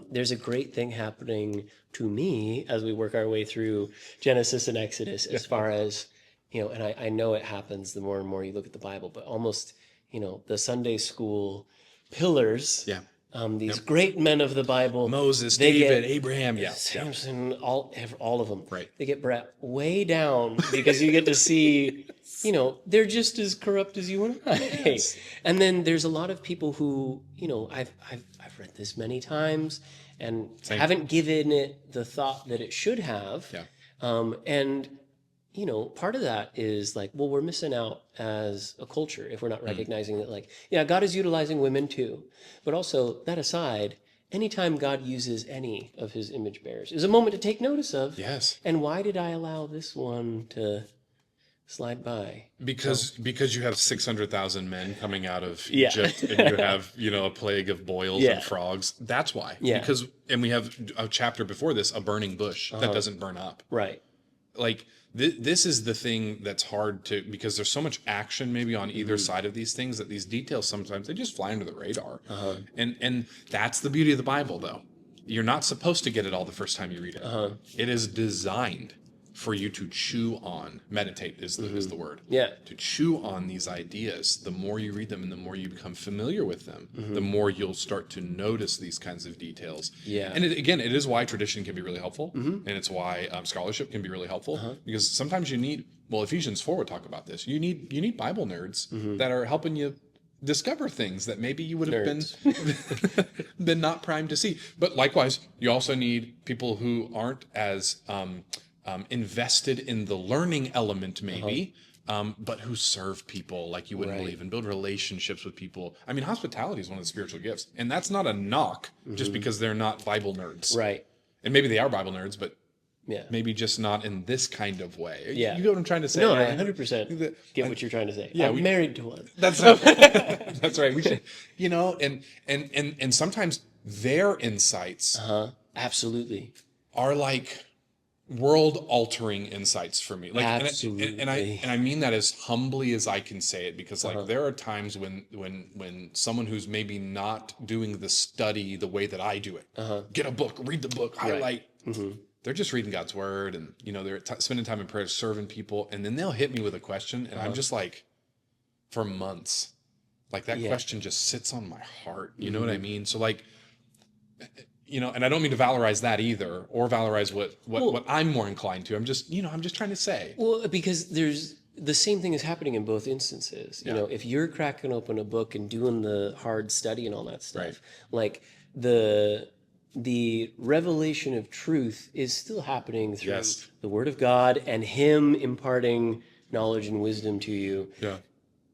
There's a great thing happening to me as we work our way through Genesis and Exodus as far as, and I know it happens the more and more you look at the Bible, but almost, the Sunday school pillars. Yeah. These great men of the Bible, Moses, they David, get- Abraham, Samson, all of them. Right. They get brought way down because you get to see, they're just as corrupt as you and I. And then there's a lot of people who, I've read this many times and haven't given it the thought that it should have. Yeah. And part of that is like, well, we're missing out as a culture if we're not recognizing that, like, God is utilizing women too. But also, that aside, anytime God uses any of his image bearers is a moment to take notice of. Yes. And why did I allow this one to slide by? Because you have 600,000 men coming out of Yeah. Egypt, and you have a plague of boils Yeah. and frogs. That's why. Yeah. And we have a chapter before this, a burning bush that doesn't burn up. Right. Like this is the thing that's hard to, because there's so much action maybe on either side of these things that these details sometimes they just fly under the radar. And that's the beauty of the Bible, though. You're not supposed to get it all the first time you read it. It is designed for you to chew on. Meditate is the word. Yeah. To chew on these ideas. The more you read them and the more you become familiar with them, the more you'll start to notice these kinds of details. Yeah. And it is why tradition can be really helpful, and it's why scholarship can be really helpful, because sometimes you need. Well, Ephesians 4 would talk about this. You need Bible nerds that are helping you discover things that maybe you would have been not primed to see. But likewise, you also need people who aren't as invested in the learning element, maybe, but who serve people like you wouldn't believe and build relationships with people. I mean, hospitality is one of the spiritual gifts, and that's not a knock just because they're not Bible nerds. Right. And maybe they are Bible nerds, but Yeah. maybe just not in this kind of way. Yeah. You get what I'm trying to say? No, I Aaron? 100% get what you're trying to say. Yeah, I'm married to one. That's that's right. We should, and sometimes their insights Absolutely. are like world-altering insights for me. Like, Absolutely. and I mean that as humbly as I can say it, because like there are times when someone who's maybe not doing the study the way that I do it, get a book, read the book, highlight. They're just reading God's word, and they're spending time in prayer, serving people, and then they'll hit me with a question, and I'm just like, for months, like that question just sits on my heart. You know what I mean? So like, and I don't mean to valorize that either, or valorize what I'm more inclined to. I'm just trying to say. Well, because there's the same thing is happening in both instances. You know, if you're cracking open a book and doing the hard study and all that stuff, like the revelation of truth is still happening through Yes. the Word of God and Him imparting knowledge and wisdom to you. Yeah.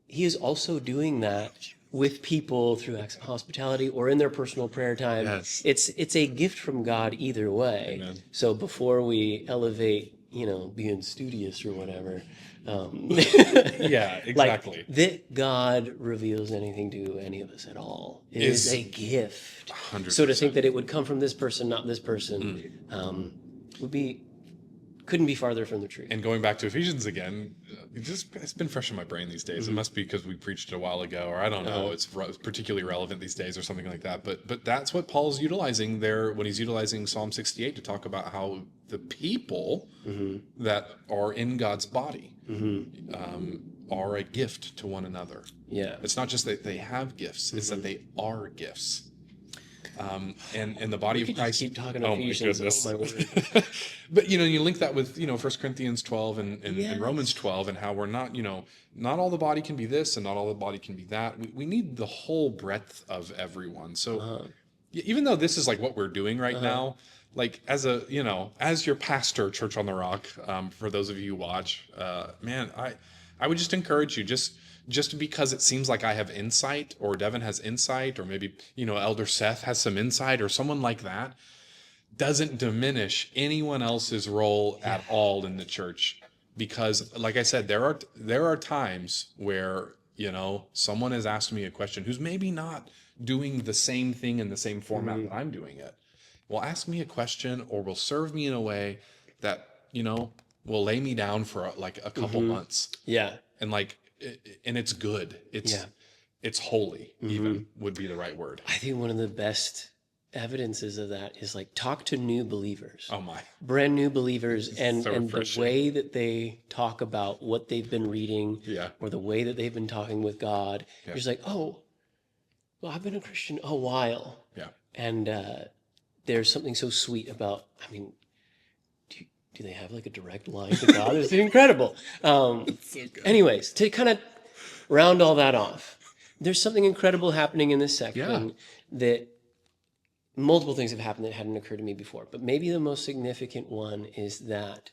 He is also doing that with people through acts of hospitality or in their personal prayer time. Yes. It's a gift from God either way. Amen. So before we elevate, being studious or whatever, Yeah, exactly. that God reveals anything to any of us at all is Is a gift. 100%. So to think that it would come from this person, not this person, couldn't be farther from the truth. And going back to Ephesians again, it's been fresh in my brain these days. It must be because we preached it a while ago, or I don't know. It's particularly relevant these days, or something like that. But that's what Paul's utilizing there when he's utilizing Psalm 68 to talk about how the people that are in God's body are a gift to one another. Yeah. It's not just that they have gifts; it's that they are gifts. And the body of Christ. Keep talking Oh my Ephesians. goodness! Oh my word. But you link that with 1 Corinthians 12 and Yes. Romans 12, and how we're not not all the body can be this and not all the body can be that. We need the whole breadth of everyone. So even though this is like what we're doing right now, like as your pastor, Church on the Rock, for those of you who watch, man, I would just encourage you, just because it seems like I have insight, or Devin has insight, or maybe Elder Seth has some insight, or someone like that, doesn't diminish anyone else's role at all in the church. Because like I said, there are times where someone has asked me a question who's maybe not doing the same thing in the same format that I'm doing it, will ask me a question or will serve me in a way that will lay me down for like a couple months, Yeah. and it's good, it's holy, even would be the right word. I think one of the best evidences of that is talk to new believers. Oh my. Brand new believers, and so the refreshing. way that they talk about what they've been reading, Yeah. or the way that they've been talking with God. You're just like, oh, well, I've been a Christian a while. Yeah. And there's something so sweet about, do they have a direct line to God? It's incredible. So good. Anyways, to kind of round all that off, there's something incredible happening in this section that multiple things have happened that hadn't occurred to me before. But maybe the most significant one is that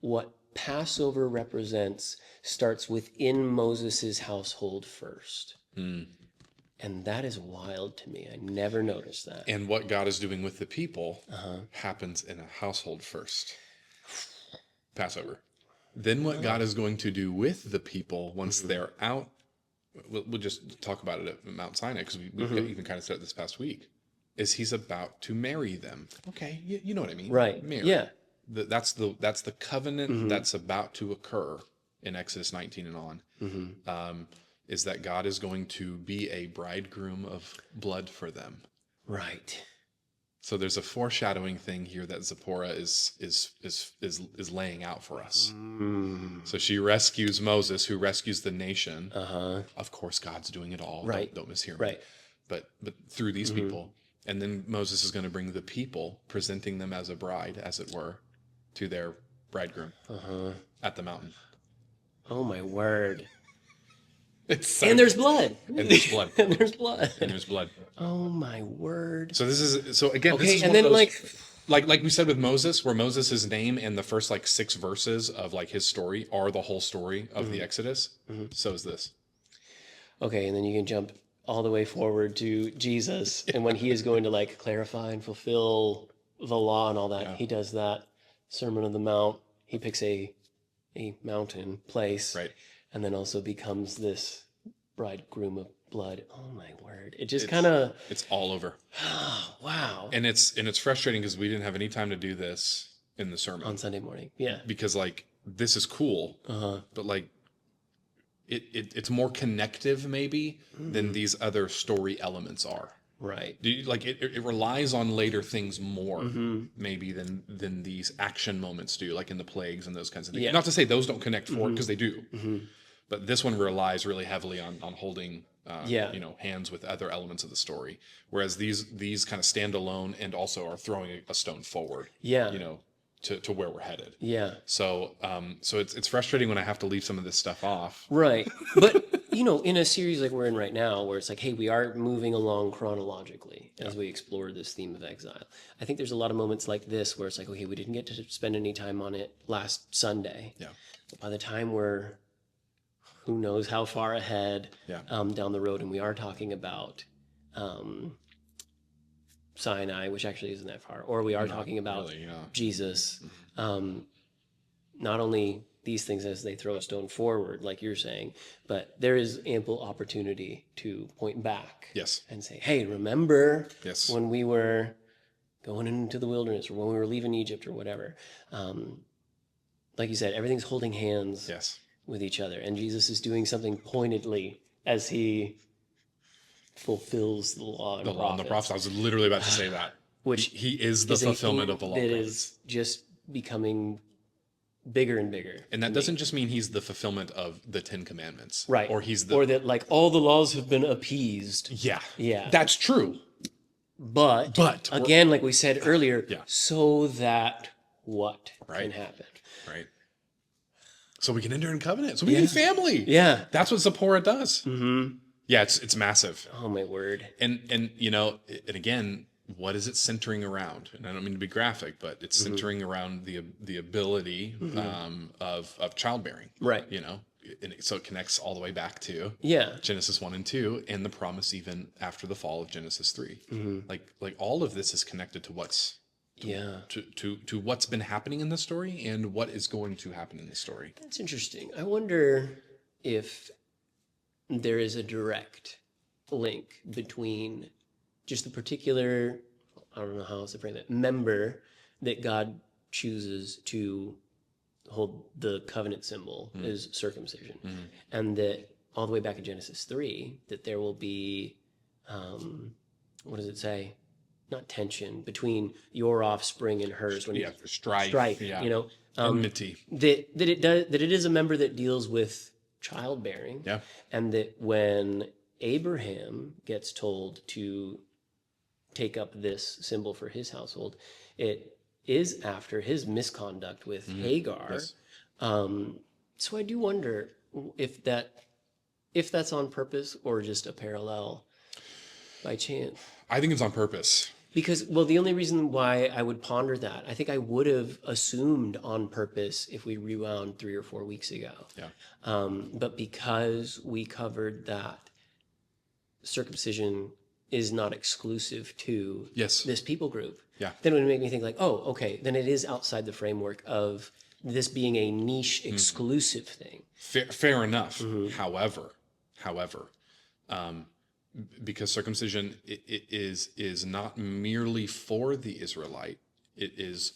what Passover represents starts within Moses' household first. And that is wild to me. I never noticed that. And what God is doing with the people happens in a household first. Passover. Then what God is going to do with the people once they're out, we'll just talk about it at Mount Sinai, because we even kind of said it this past week, is he's about to marry them. Okay, you know what I mean. Right. Marry. Yeah. That's the covenant that's about to occur in Exodus 19 and on. Is that God is going to be a bridegroom of blood for them. Right. So there's a foreshadowing thing here that Zipporah is laying out for us. So she rescues Moses, who rescues the nation. Of course, God's doing it all. Right. Don't mishear me. Right. But through these people, and then Moses is going to bring the people, presenting them as a bride, as it were, to their bridegroom at the mountain. Oh my word. It's so And there's blood. And there's blood. And there's blood. And there's blood. Oh my word. So this is again. Okay, this is and one of then those, like we said with Moses, where Moses' name and the first 6 verses of his story are the whole story of the Exodus. So is this. Okay, and then you can jump all the way forward to Jesus, and when he is going to clarify and fulfill the law and all that, he does that Sermon on the Mount. He picks a mountain place, Right. and then also becomes this bridegroom of blood. Oh my word! It just kind of It's all over. wow And it's frustrating because we didn't have any time to do this in the sermon, on Sunday morning. Yeah. because this is cool, but it's more connective maybe than these other story elements are. Right. It relies on later things more maybe than these action moments do, like in the plagues and those kinds of things. Yeah. Not to say those don't connect forward, because they do, but this one relies really heavily on holding hands with other elements of the story, whereas these kind of stand alone and also are throwing a stone forward. Yeah. To where we're headed. Yeah. So it's frustrating when I have to leave some of this stuff off. Right. But in a series like we're in right now, where it's like, hey, we are moving along chronologically as we explore this theme of exile. I think there's a lot of moments like this where it's like, okay, we didn't get to spend any time on it last Sunday. Yeah. But by the time we're, who knows how far ahead Yeah. down the road, and we are talking about Sinai, which actually isn't that far, or we are talking about really, yeah. Jesus. Not only these things as they throw a stone forward, like you're saying, but there is ample opportunity to point back Yes. and say, hey, remember Yes. when we were going into the wilderness or when we were leaving Egypt or whatever. Like you said, everything's holding hands Yes. with each other. And Jesus is doing something pointedly as he fulfills the law and The law and the prophets. I was literally about to say that. Which he is the is a fulfillment theme of the law. that and is just becoming bigger and bigger. And that doesn't just mean he's the fulfillment of the 10 Commandments. Right. Or he's the... Or that like all the laws have been appeased. Yeah. Yeah. That's true. But we're- again, like we said earlier, Yeah. so that what Right. can happen. Right. So we can enter in covenant. So we can be family. Yeah. That's what Zipporah does. Mm-hmm. Yeah, it's massive. Oh my word. And and again, what is it centering around? And I don't mean to be graphic, but it's centering around the ability of childbearing. Right. And so it connects all the way back to Yeah. Genesis 1 and 2 and the promise even after the fall of Genesis 3. Like all of this is connected to what's to what's been happening in the story and what is going to happen in the story. That's interesting. I wonder if there is a direct link between just the particular, I don't know how else to frame it, member that God chooses to hold the covenant symbol is circumcision. And that all the way back in Genesis 3, that there will be, what does it say? Not tension, between your offspring and hers. When strife, yeah. enmity. Enmity. That it is a member that deals with childbearing. Yeah. And that when Abraham gets told to take up this symbol for his household, it is after his misconduct with Hagar. Yes. So I do wonder if that's on purpose or just a parallel by chance. I think it's on purpose. Because, well, the only reason why I would ponder that, I think I would have assumed on purpose if we rewound 3 or 4 weeks ago. Yeah. But because we covered that circumcision is not exclusive to Yes. this people group, Yeah. then it would make me think like, oh, okay, then it is outside the framework of this being a niche exclusive thing. Fair enough. However, because circumcision it is not merely for the Israelite. It is.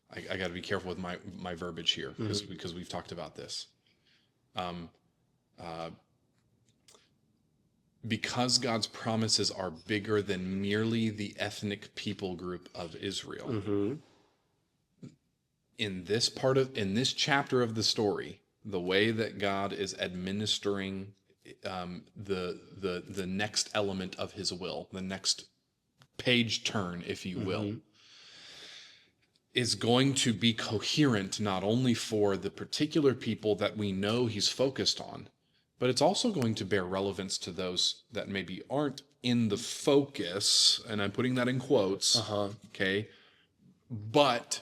I got to be careful with my verbiage here because we've talked about this. Because God's promises are bigger than merely the ethnic people group of Israel. In this chapter of the story, the way that God is administering the next element of his will, the next page turn, if you will, is going to be coherent not only for the particular people that we know he's focused on, but it's also going to bear relevance to those that maybe aren't in the focus, and I'm putting that in quotes, okay? But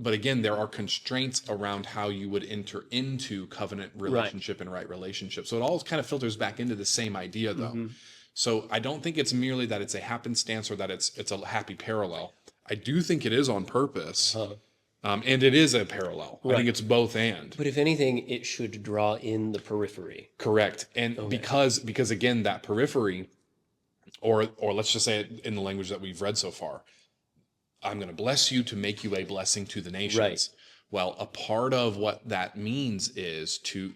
again, there are constraints around how you would enter into covenant relationship and right relationship. So it all kind of filters back into the same idea, though. So I don't think it's merely that it's a happenstance or that it's a happy parallel. I do think it is on purpose, and it is a parallel. I think it's both and. But if anything, it should draw in the periphery. Correct. And because again, that periphery, or let's just say it in the language that we've read so far, I'm going to bless you to make you a blessing to the nations. Right. Well, a part of what that means is to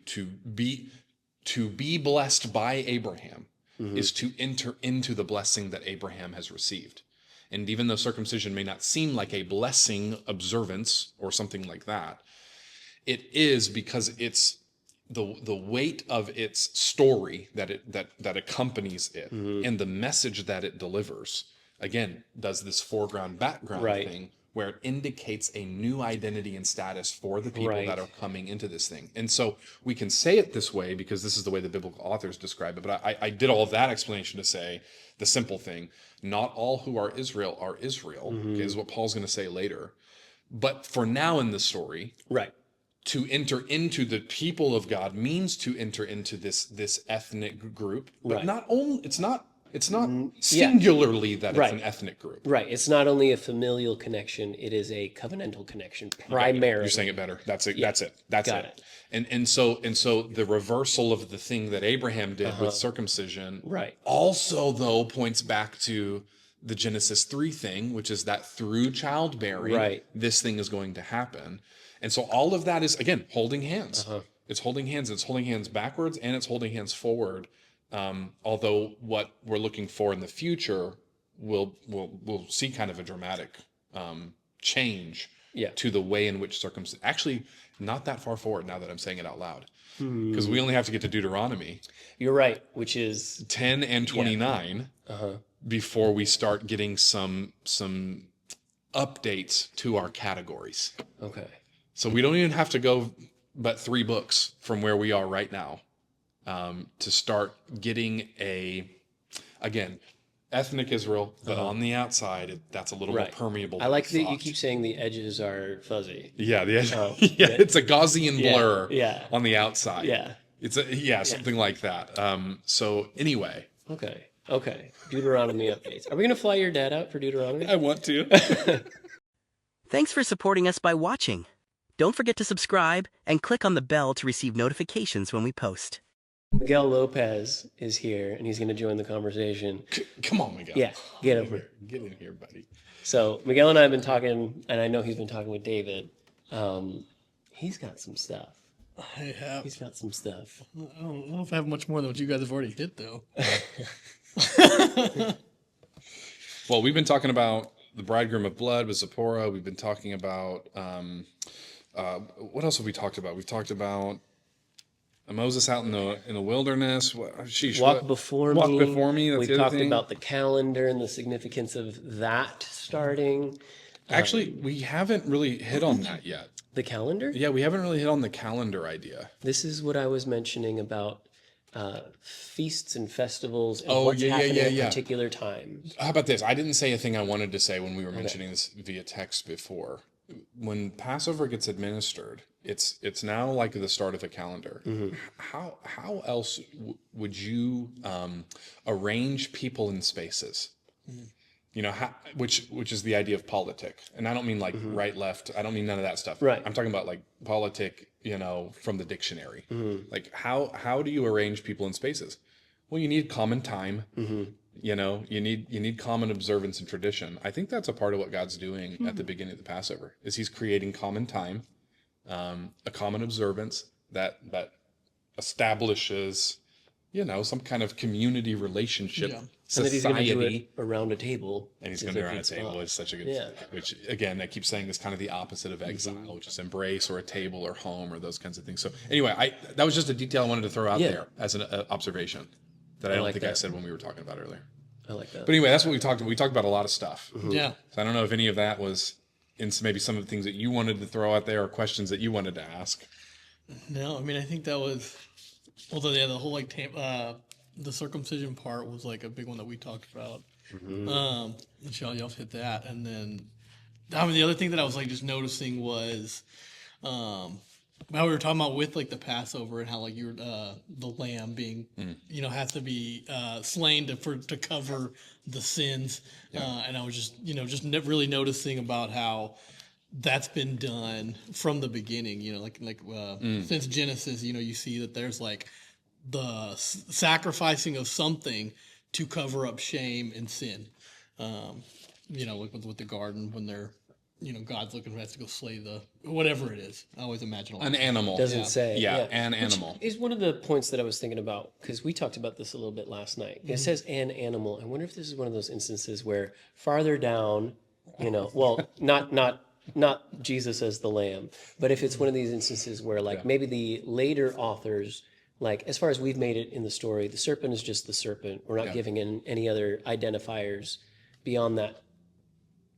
be blessed by Abraham is to enter into the blessing that Abraham has received. And even though circumcision may not seem like a blessing observance or something like that, it is because it's the weight of its story that accompanies it and the message that it delivers. Again, does this foreground background thing where it indicates a new identity and status for the people Right. that are coming into this thing. And so we can say it this way because this is the way the biblical authors describe it. But I did all of that explanation to say the simple thing: not all who are Israel are Israel. Mm-hmm. Okay, is what Paul's going to say later. But for now in the story, Right. to enter into the people of God means to enter into this ethnic group. But Right. not only it's not singularly that Right. it's an ethnic group. Right. It's not only a familial connection, it is a covenantal connection primarily. You're saying it better. That's it. That's it. That's Got it. And so the reversal of the thing that Abraham did with circumcision, Right. also though points back to the Genesis 3 thing, which is that through childbearing, Right. this thing is going to happen. And so all of that is, again, holding hands. It's holding hands. It's holding hands backwards and it's holding hands forward. Although what we're looking for in the future, we'll see kind of a dramatic change Yeah. to the way in which circumcision. Actually, not that far forward now that I'm saying it out loud, because we only have to get to Deuteronomy You're right, which is 10 and 29 before we start getting some updates to our categories. okay. So we don't even have to go but 3 books from where we are right now to start getting again, ethnic Israel, but on the outside, that's a little more Right. permeable. I than like we that you thought. keep saying the edges are fuzzy. Yeah, the edge. Oh, yeah, that- it's a Gaussian blur yeah. on the outside. Yeah. It's something like that. So anyway, Okay. Okay. Deuteronomy updates. Are we going to fly your dad out for Deuteronomy? I want to. Thanks for supporting us by watching. Don't forget to subscribe and click on the bell to receive notifications when we post. Miguel Lopez is here and he's going to join the conversation. Come on, Miguel. Yeah. Get over. Get in here, buddy. So Miguel and I have been talking, and I know he's been talking with David. He's got some stuff. I have. He's got some stuff. I don't know if I have much more than what you guys have already hit, though. Well, we've been talking about the bridegroom of blood with Zipporah. We've been talking about what else have we talked about? We've talked about Moses out in the wilderness. Walk before me. Walk before me. That's We've the other talked thing. about the calendar and the significance of that starting. Actually, we haven't really hit on that yet. The calendar? Yeah, we haven't really hit on the calendar idea. This is what I was mentioning about feasts and festivals and Oh, what's yeah, happening at yeah. particular times. How about this? I didn't say a thing I wanted to say when we were mentioning this via text before. When Passover gets administered, it's now like the start of a calendar. How else would you arrange people in spaces? You know, which is the idea of politic, and I don't mean like right, left. I don't mean none of that stuff. Right. I'm talking about like politic. You know, from the dictionary. Like how do you arrange people in spaces? Well, you need common time. You know, you need common observance and tradition. I think that's a part of what God's doing at the beginning of the Passover. Is He's creating common time, a common observance that establishes, you know, some kind of community relationship. Yeah. And that he's going to do Society. it around a table. And he's is going to be around a good table. spot. It's such a good, Yeah. which again, I keep saying is kind of the opposite of exile, which is embrace or a table or home or those kinds of things. So anyway, that was just a detail I wanted to throw out Yeah. there as an observation that I don't like think I that. said when we were talking about earlier. I like that. But anyway, that's what we talked about. We talked about a lot of stuff. Yeah. So I don't know if any of that was in maybe some of the things that you wanted to throw out there or questions that you wanted to ask. No, I mean, I think that was, although, yeah, the whole, like, the circumcision part was, like, a big one that we talked about. And y'all hit that. And then, I mean, the other thing that I was, like, just noticing was, how we were talking about with, like, the Passover and how, like, you were, the lamb being, you know, has to be slain to cover the sins. And I was just, you know, just really noticing about how that's been done from the beginning, you know, like since Genesis, you know, you see that there's like the sacrificing of something to cover up shame and sin. You know, like with the garden when they're, you know, God's looking for us to go slay whatever it is. I always imagine An animal. Doesn't say. Yeah, an animal. Is one of the points that I was thinking about, because we talked about this a little bit last night. It says an animal. I wonder if this is one of those instances where farther down, you know, well, not Jesus as the lamb, but if it's one of these instances where like maybe the later authors, like as far as we've made it in the story, the serpent is just the serpent. We're not giving in any other identifiers beyond that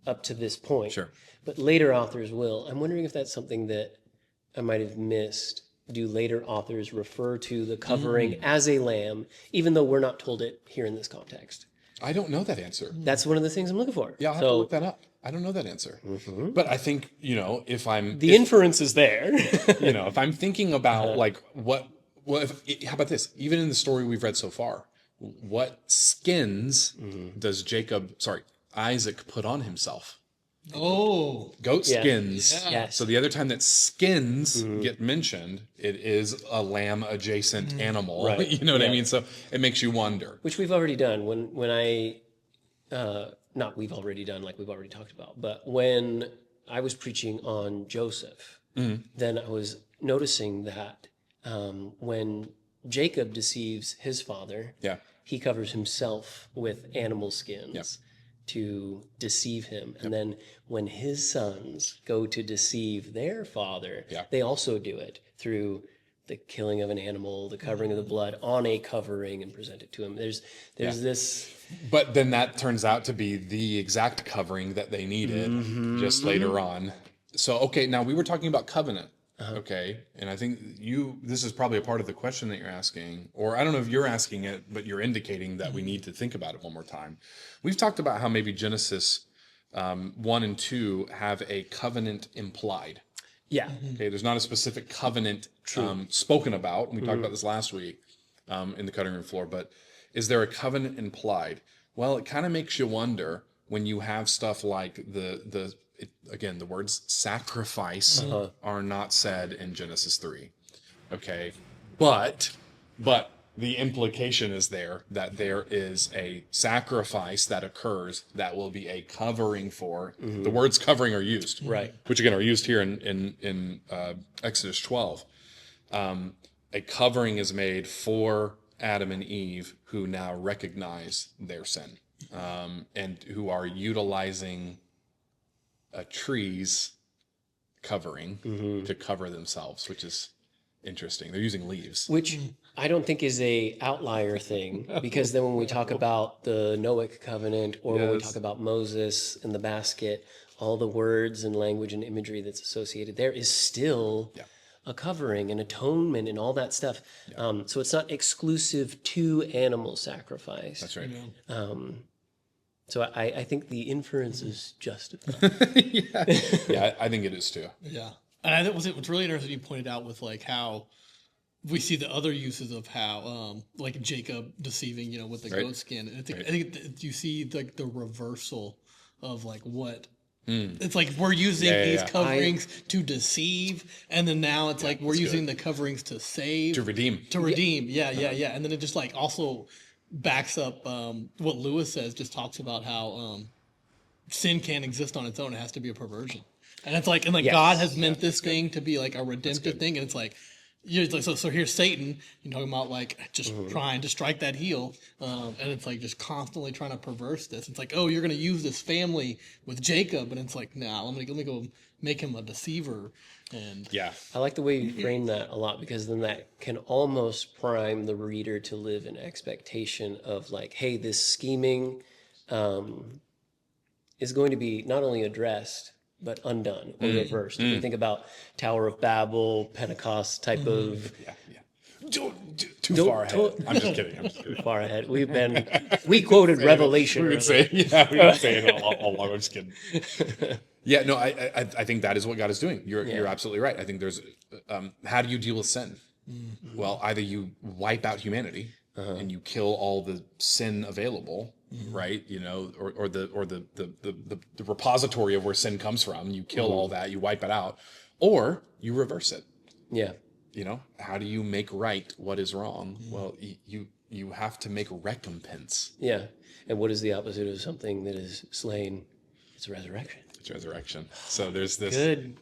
up to this point. Sure. But later authors will. I'm wondering if that's something that I might have missed. Do later authors refer to the covering as a lamb, even though we're not told it here in this context? I don't know that answer. That's one of the things I'm looking for. Yeah, I'll have to look that up. I don't know that answer. But I think, if I'm the inference is there. if I'm thinking about like how about this? Even in the story we've read so far, what skins does Isaac put on himself? Oh, Goat Yeah. skins. Yeah. Yes. So the other time that skins get mentioned, it is a lamb adjacent animal. Right. You know what I Yeah. mean? So it makes you wonder. Which we've already done when I, not we've already done like we've already talked about, but when I was preaching on Joseph, then I was noticing that when Jacob deceives his father, Yeah. he covers himself with animal skins to deceive him. And then when his sons go to deceive their father, they also do it through the killing of an animal, the covering of the blood on a covering and present it to him. There's this. But then that turns out to be the exact covering that they needed just later on. So, okay, now we were talking about covenant. Okay. And I think this is probably a part of the question that you're asking, or I don't know if you're asking it, but you're indicating that we need to think about it one more time. We've talked about how maybe Genesis 1 and 2 have a covenant implied. Yeah. Okay. There's not a specific covenant spoken about. And we talked about this last week in the cutting room floor, but is there a covenant implied? Well, it kind of makes you wonder when you have stuff like again, the words sacrifice are not said in Genesis 3. Okay. But the implication is there that there is a sacrifice that occurs that will be a covering for. The words covering are used. Right. Which again are used here in Exodus 12. A covering is made for Adam and Eve who now recognize their sin and who are utilizing a tree's covering to cover themselves, which is interesting. They're using leaves. Which I don't think is a outlier thing, because then when we talk about the Noahic covenant, or when we talk about Moses and the basket, all the words and language and imagery that's associated there is still a covering and atonement and all that stuff. So it's not exclusive to animal sacrifice. That's right. So I think the inference is justified. Yeah, I think it is too. yeah. And I think what's really interesting you pointed out with like how we see the other uses of how like Jacob deceiving, with the goat skin. And I think you see like the reversal of like what it's like we're using these coverings to deceive, and then now it's like we're using the coverings to save, To redeem. Yeah. And then it just like also backs up what Lewis says, just talks about how sin can't exist on its own. It has to be a perversion. And it's like, God has meant this thing to be like a redemptive thing. And it's like, so here's Satan, you're talking about like just trying to strike that heel. And it's like just constantly trying to perverse this. It's like, oh, you're going to use this family with Jacob. And it's like, nah, let me go make him a deceiver. And I like the way you frame that a lot, because then that can almost prime the reader to live in expectation of like, hey, this scheming is going to be not only addressed, but undone or reversed. If you think about Tower of Babel, Pentecost type of Too far ahead. I'm just kidding. far ahead. We quoted Revelation. We've been saying it all along. I'm just kidding. Yeah, no, I think that is what God is doing. You're absolutely right. I think there's, how do you deal with sin? Well, either you wipe out humanity and you kill all the sin available, right? Or the repository of where sin comes from. You kill all that, you wipe it out, or you reverse it. Yeah. How do you make right what is wrong? Well, you have to make recompense. Yeah. And what is the opposite of something that is slain? It's resurrection. It's resurrection. So there's this. Good.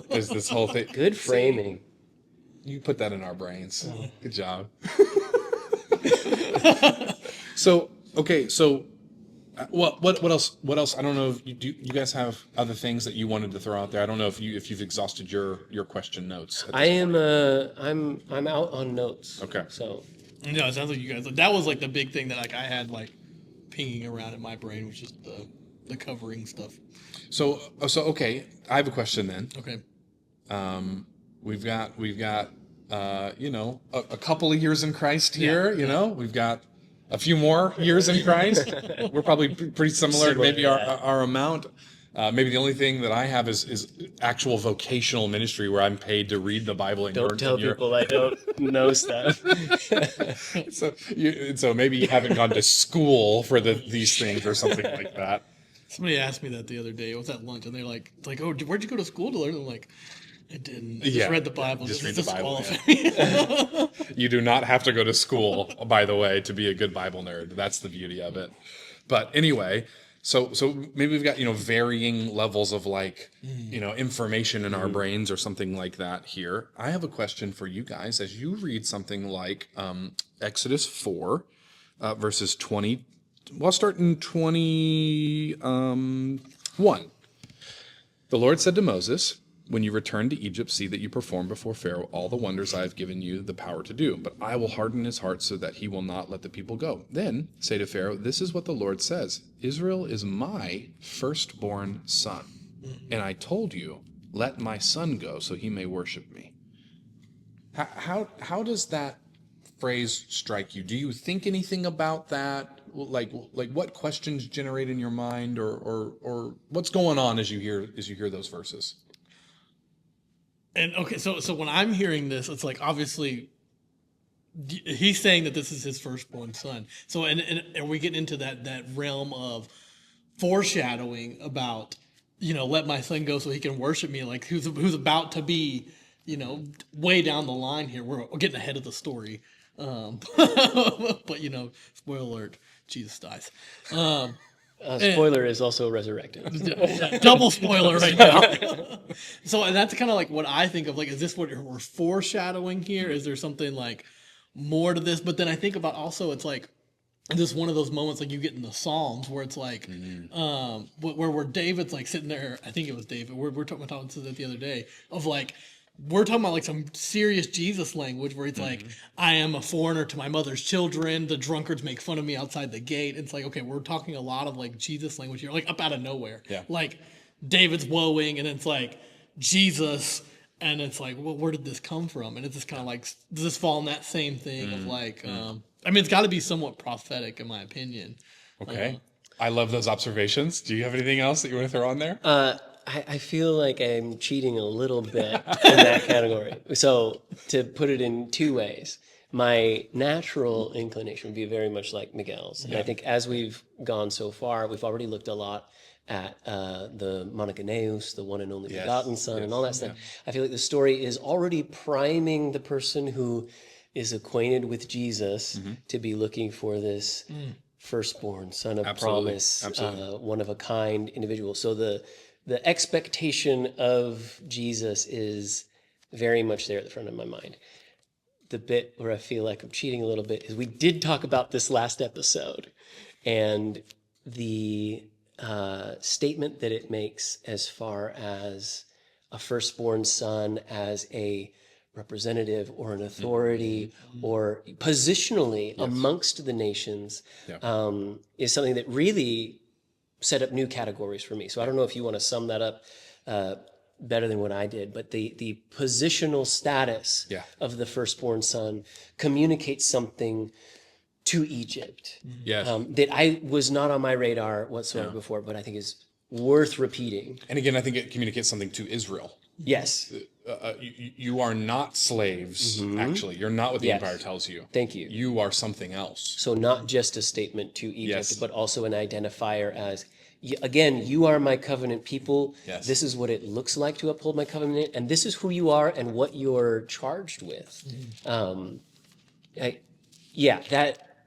There's this whole thing. Good framing. You put that in our brains. Good job. So what else? What else? I don't know if you guys have other things that you wanted to throw out there. I don't know if you've exhausted your question notes. I am I'm out on notes. Okay. So it sounds like you guys, that was like the big thing that like I had like pinging around in my brain, which is the covering stuff. So okay, I have a question then. Okay. We've got a couple of years in Christ here. We've got a few more years in Christ. We're probably pretty similar. Maybe our amount. Maybe the only thing that I have is actual vocational ministry where I'm paid to read the Bible. Don't tell people I don't know stuff. So maybe you haven't gone to school for these things or something like that. Somebody asked me that the other day. It was at lunch, and they're like, "Oh, where'd you go to school to learn?" I'm like, "I didn't. I just read the Bible. Just read This the Bible. disqualify me." You do not have to go to school, by the way, to be a good Bible nerd. That's the beauty of it. But anyway, so maybe we've got varying levels of information in our brains or something like that here. I have a question for you guys as you read something like Exodus 4, verses 20. Well, I'll start in 21. The Lord said to Moses, "When you return to Egypt, see that you perform before Pharaoh all the wonders I have given you the power to do. But I will harden his heart so that he will not let the people go. Then say to Pharaoh, this is what the Lord says. Israel is my firstborn son. And I told you, let my son go so he may worship me." How does that phrase strike you? Do you think anything about that? Like what questions generate in your mind, or what's going on as you hear those verses? And okay, so when I'm hearing this, it's like obviously he's saying that this is his firstborn son. So and we get into that realm of foreshadowing about let my son go so he can worship me, like who's about to be way down the line here. We're getting ahead of the story, but spoiler alert: Jesus dies. Spoiler is also resurrected. Double spoiler right now. So, and that's kind of like what I think of. Like, is this what we're foreshadowing here? Is there something like more to this? But then I think about also, it's like this is one of those moments like you get in the Psalms where it's like, where David's like sitting there. I think it was David. We're talking about this the other day of like. We're talking about like some serious Jesus language where it's like, I am a foreigner to my mother's children. The drunkards make fun of me outside the gate. It's like, okay, we're talking a lot of like Jesus language here, like up out of nowhere. Yeah. Like David's woeing and it's like Jesus. And it's like, well, where did this come from? And it's just kind of like, does this fall in that same thing of like, I mean, it's got to be somewhat prophetic in my opinion. Okay. I love those observations. Do you have anything else that you want to throw on there? I feel like I'm cheating a little bit in that category. So to put it in two ways, my natural inclination would be very much like Miguel's. And I think as we've gone so far, we've already looked a lot at the monogeneus, the one and only begotten son, and all that stuff. I feel like the story is already priming the person who is acquainted with Jesus to be looking for this firstborn son of promise, one of a kind individual. So the expectation of Jesus is very much there at the front of my mind. The bit where I feel like I'm cheating a little bit is we did talk about this last episode, and the statement that it makes as far as a firstborn son as a representative or an authority or positionally amongst the nations is something that really set up new categories for me. So I don't know if you want to sum that up better than what I did, but the positional status of the firstborn son communicates something to Egypt that I was not on my radar whatsoever before, but I think is worth repeating. And again, I think it communicates something to Israel. Yes. You are not slaves, actually. You're not what the empire tells you. Thank you. You are something else. So not just a statement to Egypt, but also an identifier as, again, you are my covenant people. Yes. This is what it looks like to uphold my covenant, and this is who you are and what you're charged with.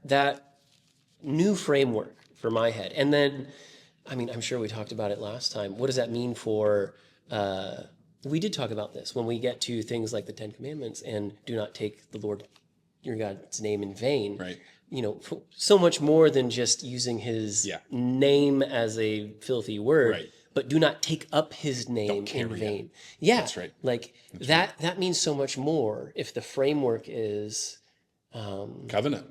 That new framework for my head. And then, I mean, I'm sure we talked about it last time. What does that mean for... we did talk about this when we get to things like the Ten Commandments and do not take the Lord your God's name in vain. Right. You know, so much more than just using his name as a filthy word, but do not take up his name in vain. Yeah. That's right. Like that means so much more if the framework is Covenant.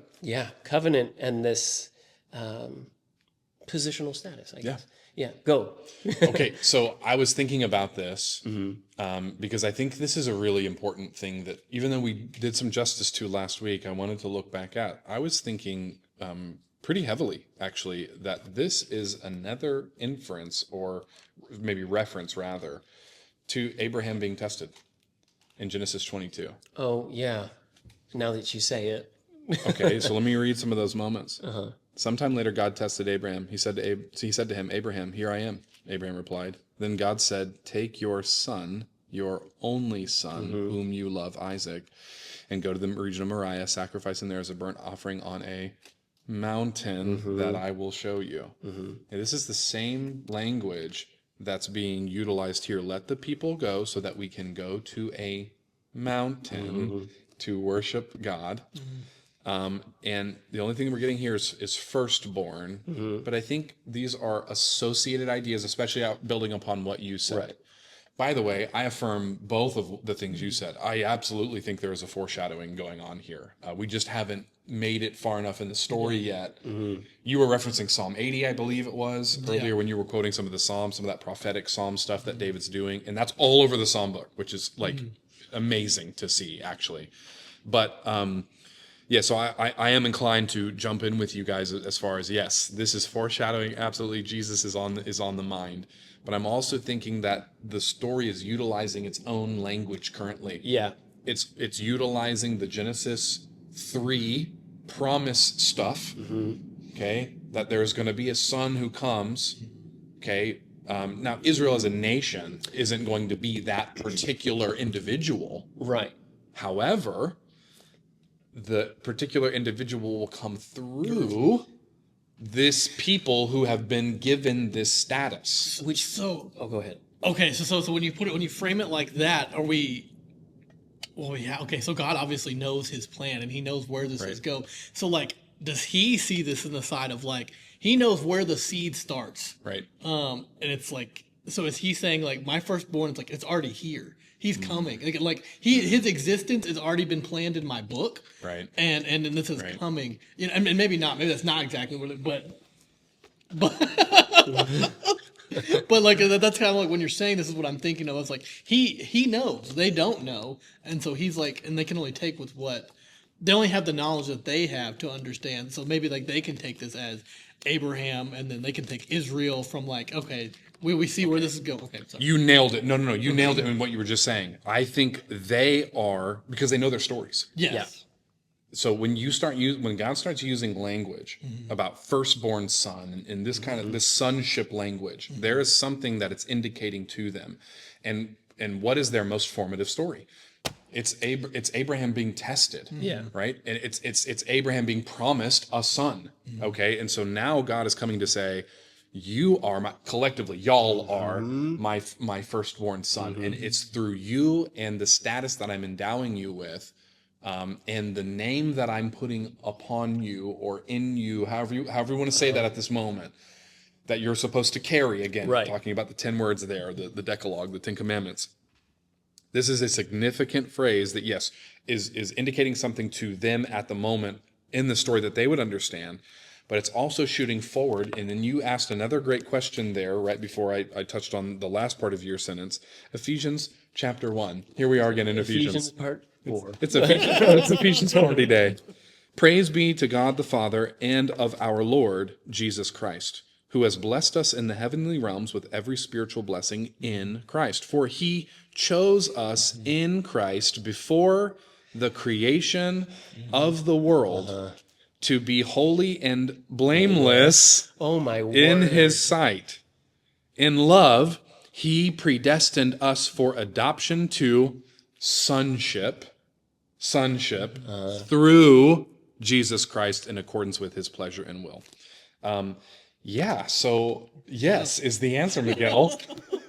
covenant and this positional status, I guess. Yeah, go. Okay, so I was thinking about this because I think this is a really important thing that even though we did some justice to last week, I wanted to look back at. I was thinking pretty heavily, actually, that this is another inference or maybe reference rather to Abraham being tested in Genesis 22. Oh, yeah. Now that you say it. Okay, so let me read some of those moments. Sometime later, God tested Abraham. He said to him, Abraham, here I am. Abraham replied. Then God said, take your son, your only son, whom you love, Isaac, and go to the region of Moriah, sacrifice him there as a burnt offering on a mountain that I will show you. And this is the same language that's being utilized here. Let the people go so that we can go to a mountain to worship God. And the only thing we're getting here is firstborn. But I think these are associated ideas, especially out building upon what you said. Right. By the way, I affirm both of the things you said. I absolutely think there is a foreshadowing going on here. We just haven't made it far enough in the story yet. You were referencing Psalm 80, I believe it was, earlier when you were quoting some of the Psalms, some of that prophetic Psalm stuff that David's doing. And that's all over the Psalm book, which is like amazing to see, actually. But yeah, so I am inclined to jump in with you guys as far as, yes, this is foreshadowing. Absolutely, Jesus is on the mind. But I'm also thinking that the story is utilizing its own language currently. Yeah. It's utilizing the Genesis 3 promise stuff, okay, that there's going to be a son who comes, okay. Now, Israel as a nation isn't going to be that particular individual. Right. However, the particular individual will come through this people who have been given this status. Which, So oh, go ahead. okay, so when you frame it like that, are we? Well, yeah. Okay, so God obviously knows His plan and He knows where this is going. So like, does He see this in the side of like He knows where the seed starts? Right. And it's like, so is He saying like my firstborn? It's like it's already here. He's coming. Like his existence has already been planned in my book. Right. And this is coming. You know, and maybe not. Maybe that's not exactly what it. But but like that's kind of like when you're saying this is what I'm thinking of. It's like he knows they don't know, and so he's like, and they can only take with what they only have the knowledge that they have to understand. So maybe like they can take this as Abraham, and then they can take Israel from like, okay, we see where this is going. Okay, sorry. You nailed it. No. You nailed it in what you were just saying. I think they are, because they know their stories. Yes. Yeah. So when God starts using language about firstborn son and this kind of this sonship language, there is something that it's indicating to them. And what is their most formative story? It's Abraham being tested. Yeah. Right? And it's Abraham being promised a son. Okay? And so now God is coming to say, you are collectively, y'all are my firstborn son. And it's through you and the status that I'm endowing you with, and the name that I'm putting upon you or in you, however you want to say that at this moment, that you're supposed to carry. Again, Right. talking about the 10 words there, the Decalogue, the 10 Commandments. This is a significant phrase that, yes, is indicating something to them at the moment in the story that they would understand, but it's also shooting forward. And then you asked another great question there right before I touched on the last part of your sentence. Ephesians chapter 1. Here we are again in Ephesians part 4. It's Ephesians 40 day. Praise be to God the Father and of our Lord Jesus Christ, who has blessed us in the heavenly realms with every spiritual blessing in Christ. For He chose us in Christ before the creation of the world to be holy and blameless Oh my word. in His sight. In love, He predestined us for adoption to sonship through Jesus Christ in accordance with His pleasure and will. So yes is the answer, Miguel.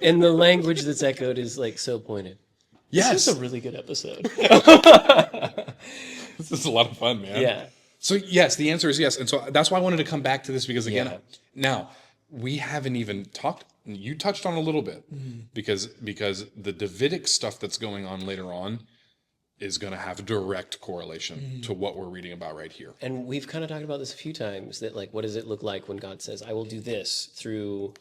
And the language that's echoed is like so pointed. Yes. This is a really good episode. This is a lot of fun, man. Yeah. So yes, the answer is yes. And so that's why I wanted to come back to this, because again, Yeah. now we haven't even talked, you touched on a little bit, because the Davidic stuff that's going on later on is going to have direct correlation to what we're reading about right here. And we've kind of talked about this a few times, that like, what does it look like when God says, I will do this through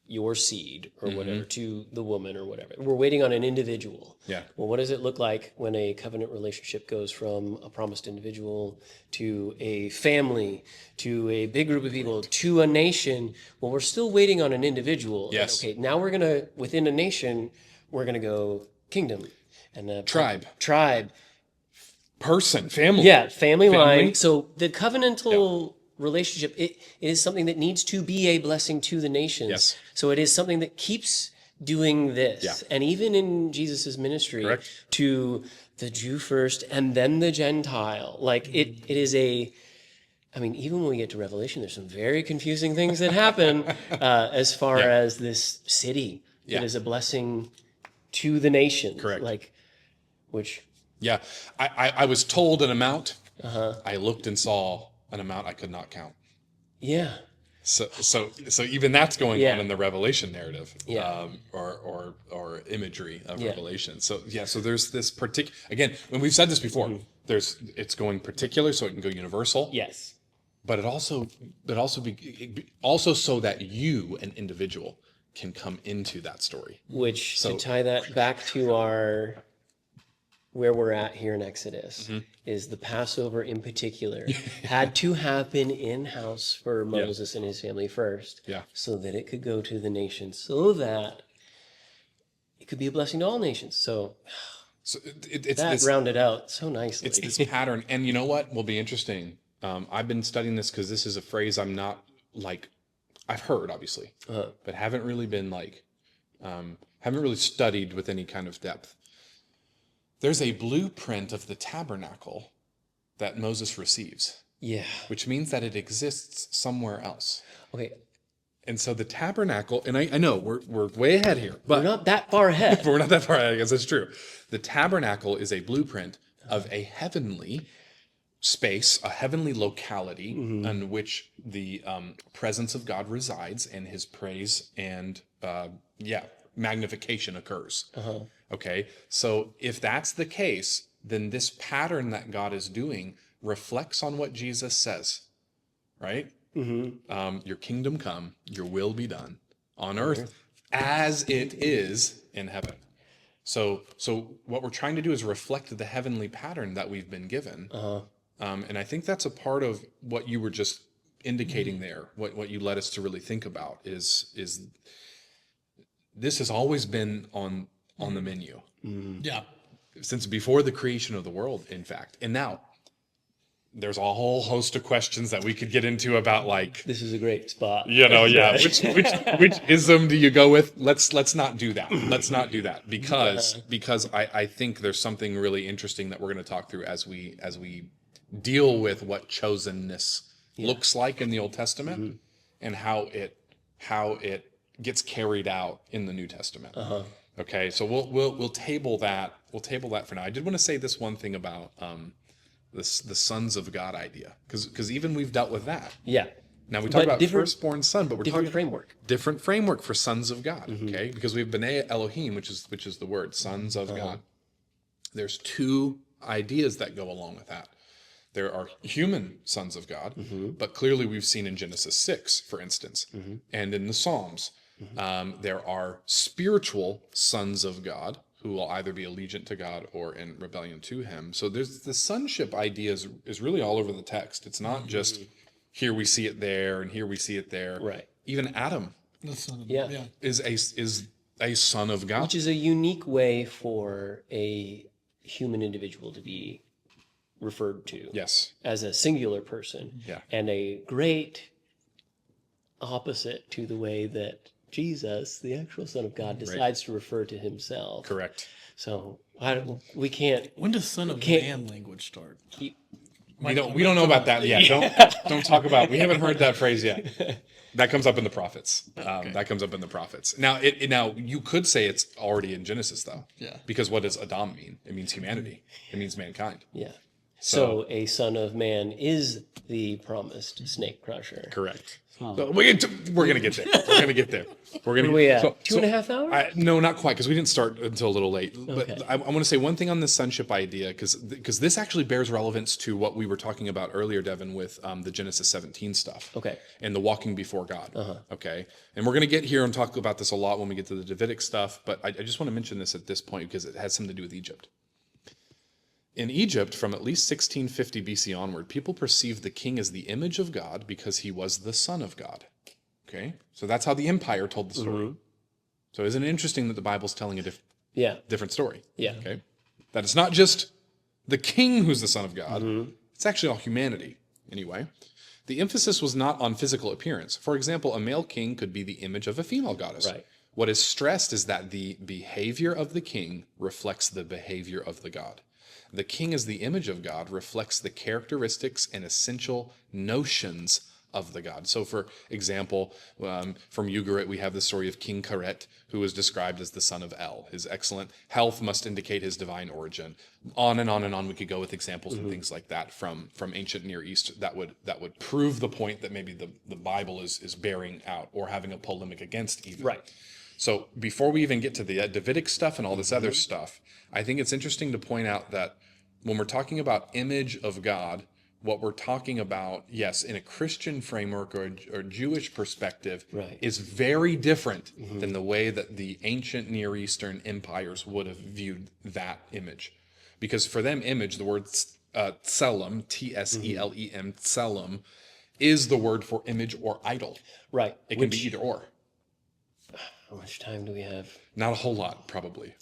your seed or whatever, to the woman or whatever. We're waiting on an individual. Yeah. Well, what does it look like when a covenant relationship goes from a promised individual to a family, to a big group of people, to a nation? Well, we're still waiting on an individual. Yes. And, okay, now we're going to, within a nation, we're going to go kingdom. And Tribe. Person, family. Yeah, family line. So the covenantal relationship, it is something that needs to be a blessing to the nations. Yes. So it is something that keeps doing this. Yeah. And even in Jesus's ministry, Correct. to the Jew first and then the Gentile, like it is a, I mean, even when we get to Revelation, there's some very confusing things that happen as far as this city that is a blessing to the nations. Correct. Like, which... Yeah. I was told an amount. I looked and saw an amount I could not count. Yeah. So even that's going on in the Revelation narrative, Yeah. or imagery of Yeah. Revelation. So so there's this particular, again, when we've said this before, it's going particular, so it can go universal. Yes. But also so that you, an individual, can come into that story. Which, to tie that back to our where we're at here in Exodus, is the Passover in particular had to happen in-house for Moses and his family first, so that it could go to the nations, so that it could be a blessing to all nations. So It's that this, rounded out so nicely. it's this pattern. And you know what will be interesting? I've been studying this because this is a phrase I'm not like, I've heard obviously, but haven't really been like, haven't really studied with any kind of depth. There's a blueprint of the tabernacle that Moses receives, which means that it exists somewhere else. Okay, And so the tabernacle, and I know we're way ahead here, but we're not that far ahead. but we're not that far ahead. I guess that's true. The tabernacle is a blueprint of a heavenly space, a heavenly locality in which the presence of God resides, and his praise and magnification occurs. Okay, so if that's the case, then this pattern that God is doing reflects on what Jesus says, right? Your kingdom come, your will be done on earth as it is in heaven. So what we're trying to do is reflect the heavenly pattern that we've been given. And I think that's a part of what you were just indicating there. What you led us to really think about is this has always been on the menu. Yeah. Since before the creation of the world, in fact. And now there's a whole host of questions that we could get into about, like, This is a great spot. which ism do you go with? Let's not do that. Let's not do that because I think there's something really interesting that we're going to talk through as we deal with what chosenness looks like in the Old Testament and how it gets carried out in the New Testament. Okay, so we'll table that. We'll table that for now. I did want to say this one thing about the sons of God idea, because even we've dealt with that. Yeah. Now we talk about different- firstborn son, but we're Different talking framework. different framework for sons of God. Okay, because we have B'nai Elohim, which is the word sons of God. There's two ideas that go along with that. There are human sons of God, but clearly we've seen in Genesis 6, for instance, and in the Psalms, there are spiritual sons of God who will either be allegiant to God or in rebellion to him. So there's the sonship idea is really all over the text. It's not just here we see it there and here we see it there. Right. Even Adam The son of, Yeah. is a son of God. Which is a unique way for a human individual to be referred to Yes. as a singular person. Yeah. And a great opposite to the way that Jesus, the actual Son of God, decides to refer to himself. Correct. So we can't. when does son of Can't- man language start? We don't know about that yet. Don't talk about. We haven't heard that phrase yet. That comes up in the prophets. That comes up in the prophets. Now, now you could say it's already in Genesis though. Yeah. Because what does Adam mean? It means humanity. It means mankind. Yeah. So a son of man is the promised snake crusher. Correct. So we're gonna get there. We're gonna get there. We're gonna. Where are we at? So- 2.5 hours? No, not quite, because we didn't start until a little late. Okay. But I want to say one thing on the sonship idea, because this actually bears relevance to what we were talking about earlier, Devin, with the Genesis 17 stuff. Okay. And the walking before God. Okay. And we're gonna get here and talk about this a lot when we get to the Davidic stuff. But I just want to mention this at this point because it has something to do with Egypt. In Egypt, from at least 1650 BC onward, people perceived the king as the image of God because he was the son of God. Okay? So that's how the empire told the story. So isn't it interesting that the Bible's telling a Yeah. different story? Yeah. Okay? That it's not just the king who's the son of God. It's actually all humanity. Anyway, the emphasis was not on physical appearance. For example, a male king could be the image of a female goddess. Right. What is stressed is that the behavior of the king reflects the behavior of the god. The king as the image of God reflects the characteristics and essential notions of the god. So for example, from Ugarit, we have the story of King Karet, who is described as the son of El. His excellent health must indicate his divine origin. On and on and on we could go with examples and things like that from ancient Near East that would prove the point that maybe the Bible is bearing out or having a polemic against even. Right. So before we even get to the Davidic stuff and all this other stuff, I think it's interesting to point out that when we're talking about image of God, what we're talking about, yes, in a Christian framework or Jewish perspective, Right. is very different than the way that the ancient Near Eastern empires would have viewed that image. Because for them, image, the word tselem, T-S-E-L-E-M, tselem, is the word for image or idol. Right. It can be either or. How much time do we have? Not a whole lot, probably.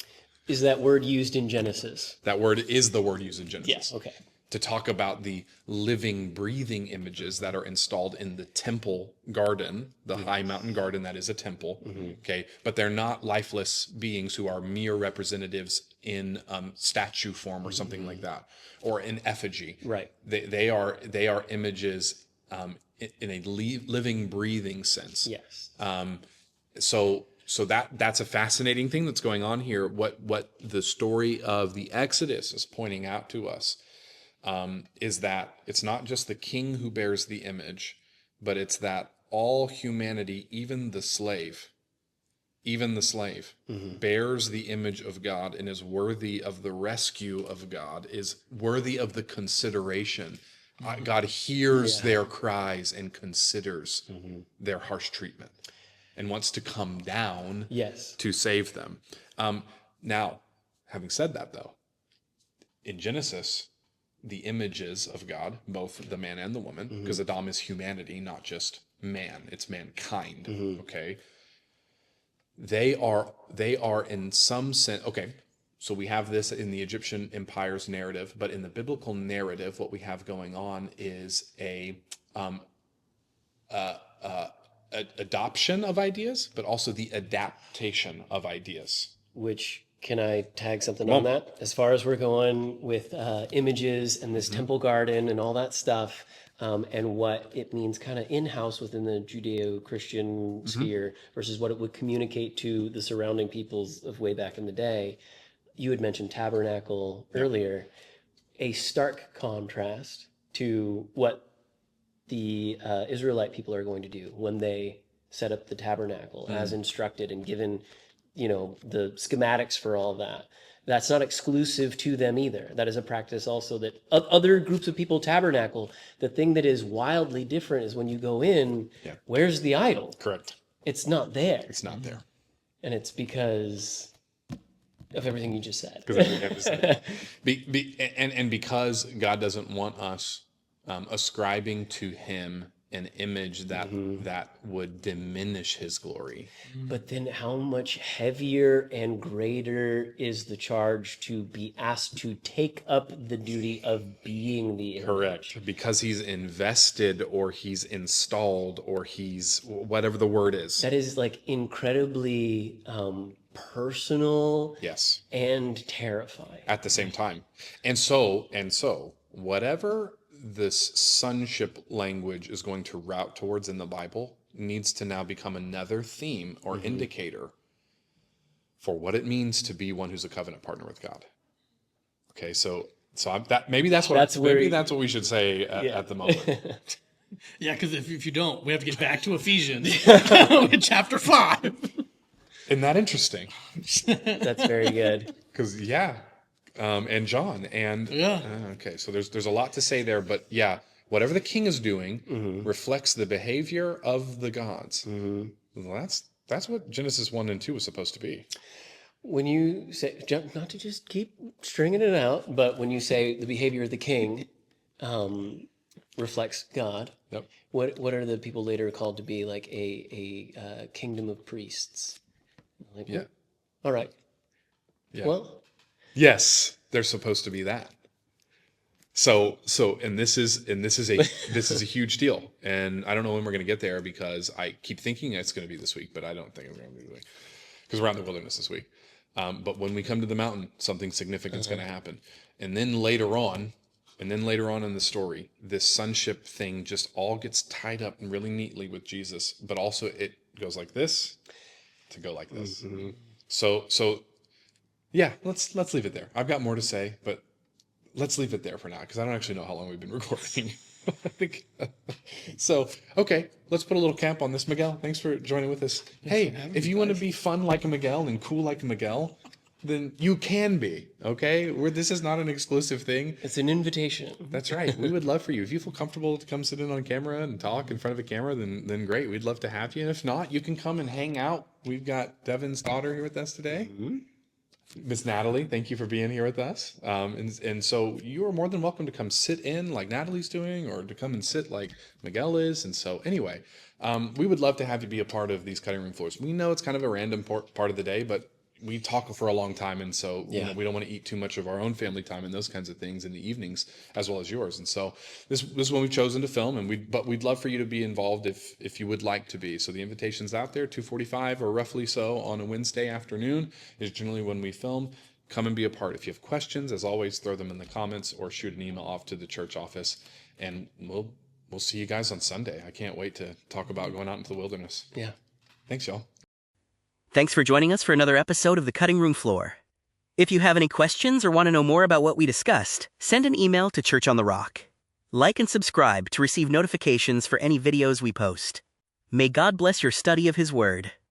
Is that word used in Genesis? That word is the word used in Genesis. Yes. Okay. To talk about the living, breathing images that are installed in the temple garden, the high mountain garden that is a temple. Okay, but they're not lifeless beings who are mere representatives in statue form or something like that, or in effigy. Right. They are images in a living, breathing sense. Yes. So that's a fascinating thing that's going on here. What the story of the Exodus is pointing out to us is that it's not just the king who bears the image, but it's that all humanity, even the slave, bears the image of God and is worthy of the rescue of God, is worthy of the consideration. God hears their cries and considers their harsh treatment and wants to come down Yes. to save them. Now, having said that, though, in Genesis, the images of God, both the man and the woman, because Adam is humanity, not just man, it's mankind, okay? They are in some sense, okay, so we have this in the Egyptian empire's narrative, but in the biblical narrative, what we have going on is a adoption of ideas, but also the adaptation of ideas. Which, can I tag something on that? As far as we're going with images and this temple garden and all that stuff, and what it means kind of in-house within the Judeo-Christian sphere versus what it would communicate to the surrounding peoples of way back in the day. You had mentioned tabernacle earlier. A stark contrast to what the Israelite people are going to do when they set up the tabernacle as instructed and given, the schematics for all that. That's not exclusive to them either. That is a practice also that other groups of people tabernacle. The thing that is wildly different is when you go in, where's the idol? Correct. It's not there. It's not there. And it's because of everything you just said. And because God doesn't want us ascribing to him an image that would diminish his glory. But then how much heavier and greater is the charge to be asked to take up the duty of being the image? Correct. Because he's invested or he's installed or he's whatever the word is. That is like incredibly personal Yes. and terrifying. At the same time. And so whatever this sonship language is going to route towards in the Bible needs to now become another theme or indicator for what it means to be one who's a covenant partner with God. Okay, so So maybe that's what we should say at the moment. Yeah, because if you don't, we have to get back to Ephesians chapter 5. Isn't that interesting? That's very good. Because and John and okay, so there's a lot to say there, but yeah, whatever the king is doing reflects the behavior of the gods. Well, that's what Genesis 1 and 2 was supposed to be. When you say, not to just keep stringing it out, but when you say the behavior of the king reflects God, Yep. what are the people later called to be like a kingdom of priests? Like, Yeah. All right. Yeah. Well, Yes, they're supposed to be that. So this is a huge deal, and I don't know when we're going to get there because I keep thinking it's going to be this week, but I don't think it's going to be this week because we're out in the wilderness this week. But when we come to the mountain, something significant is going to happen, and then later on in the story, this sonship thing just all gets tied up really neatly with Jesus, but also it goes like this to go like this. So yeah, let's leave it there. I've got more to say, but let's leave it there for now because I don't actually know how long we've been recording. I think so. Okay, let's put a little cap on this. Miguel, thanks for joining with us. Hey, if you want to be fun like a Miguel and cool like a Miguel, then you can be. Okay, this is not an exclusive thing. it's an invitation. That's right. We would love for you. If you feel comfortable to come sit in on camera and talk in front of a camera, then great. We'd love to have you. And if not, you can come and hang out. We've got Devin's daughter here with us today. Miss Natalie, thank you for being here with us. And so you are more than welcome to come sit in like Natalie's doing or to come and sit like Miguel is. And so anyway, we would love to have you be a part of these cutting room floors. We know it's kind of a random part of the day, but we talk for a long time. And so we don't want to eat too much of our own family time and those kinds of things in the evenings as well as yours. And so this is when we've chosen to film, but we'd love for you to be involved if you would like to be. So the invitation's out there, 2:45 or roughly so on a Wednesday afternoon is generally when we film. Come and be a part. If you have questions, as always, throw them in the comments or shoot an email off to the church office, and we'll see you guys on Sunday. I can't wait to talk about going out into the wilderness. Yeah. Thanks, y'all. Thanks for joining us for another episode of The Cutting Room Floor. If you have any questions or want to know more about what we discussed, send an email to Church on the Rock. Like and subscribe to receive notifications for any videos we post. May God bless your study of His Word.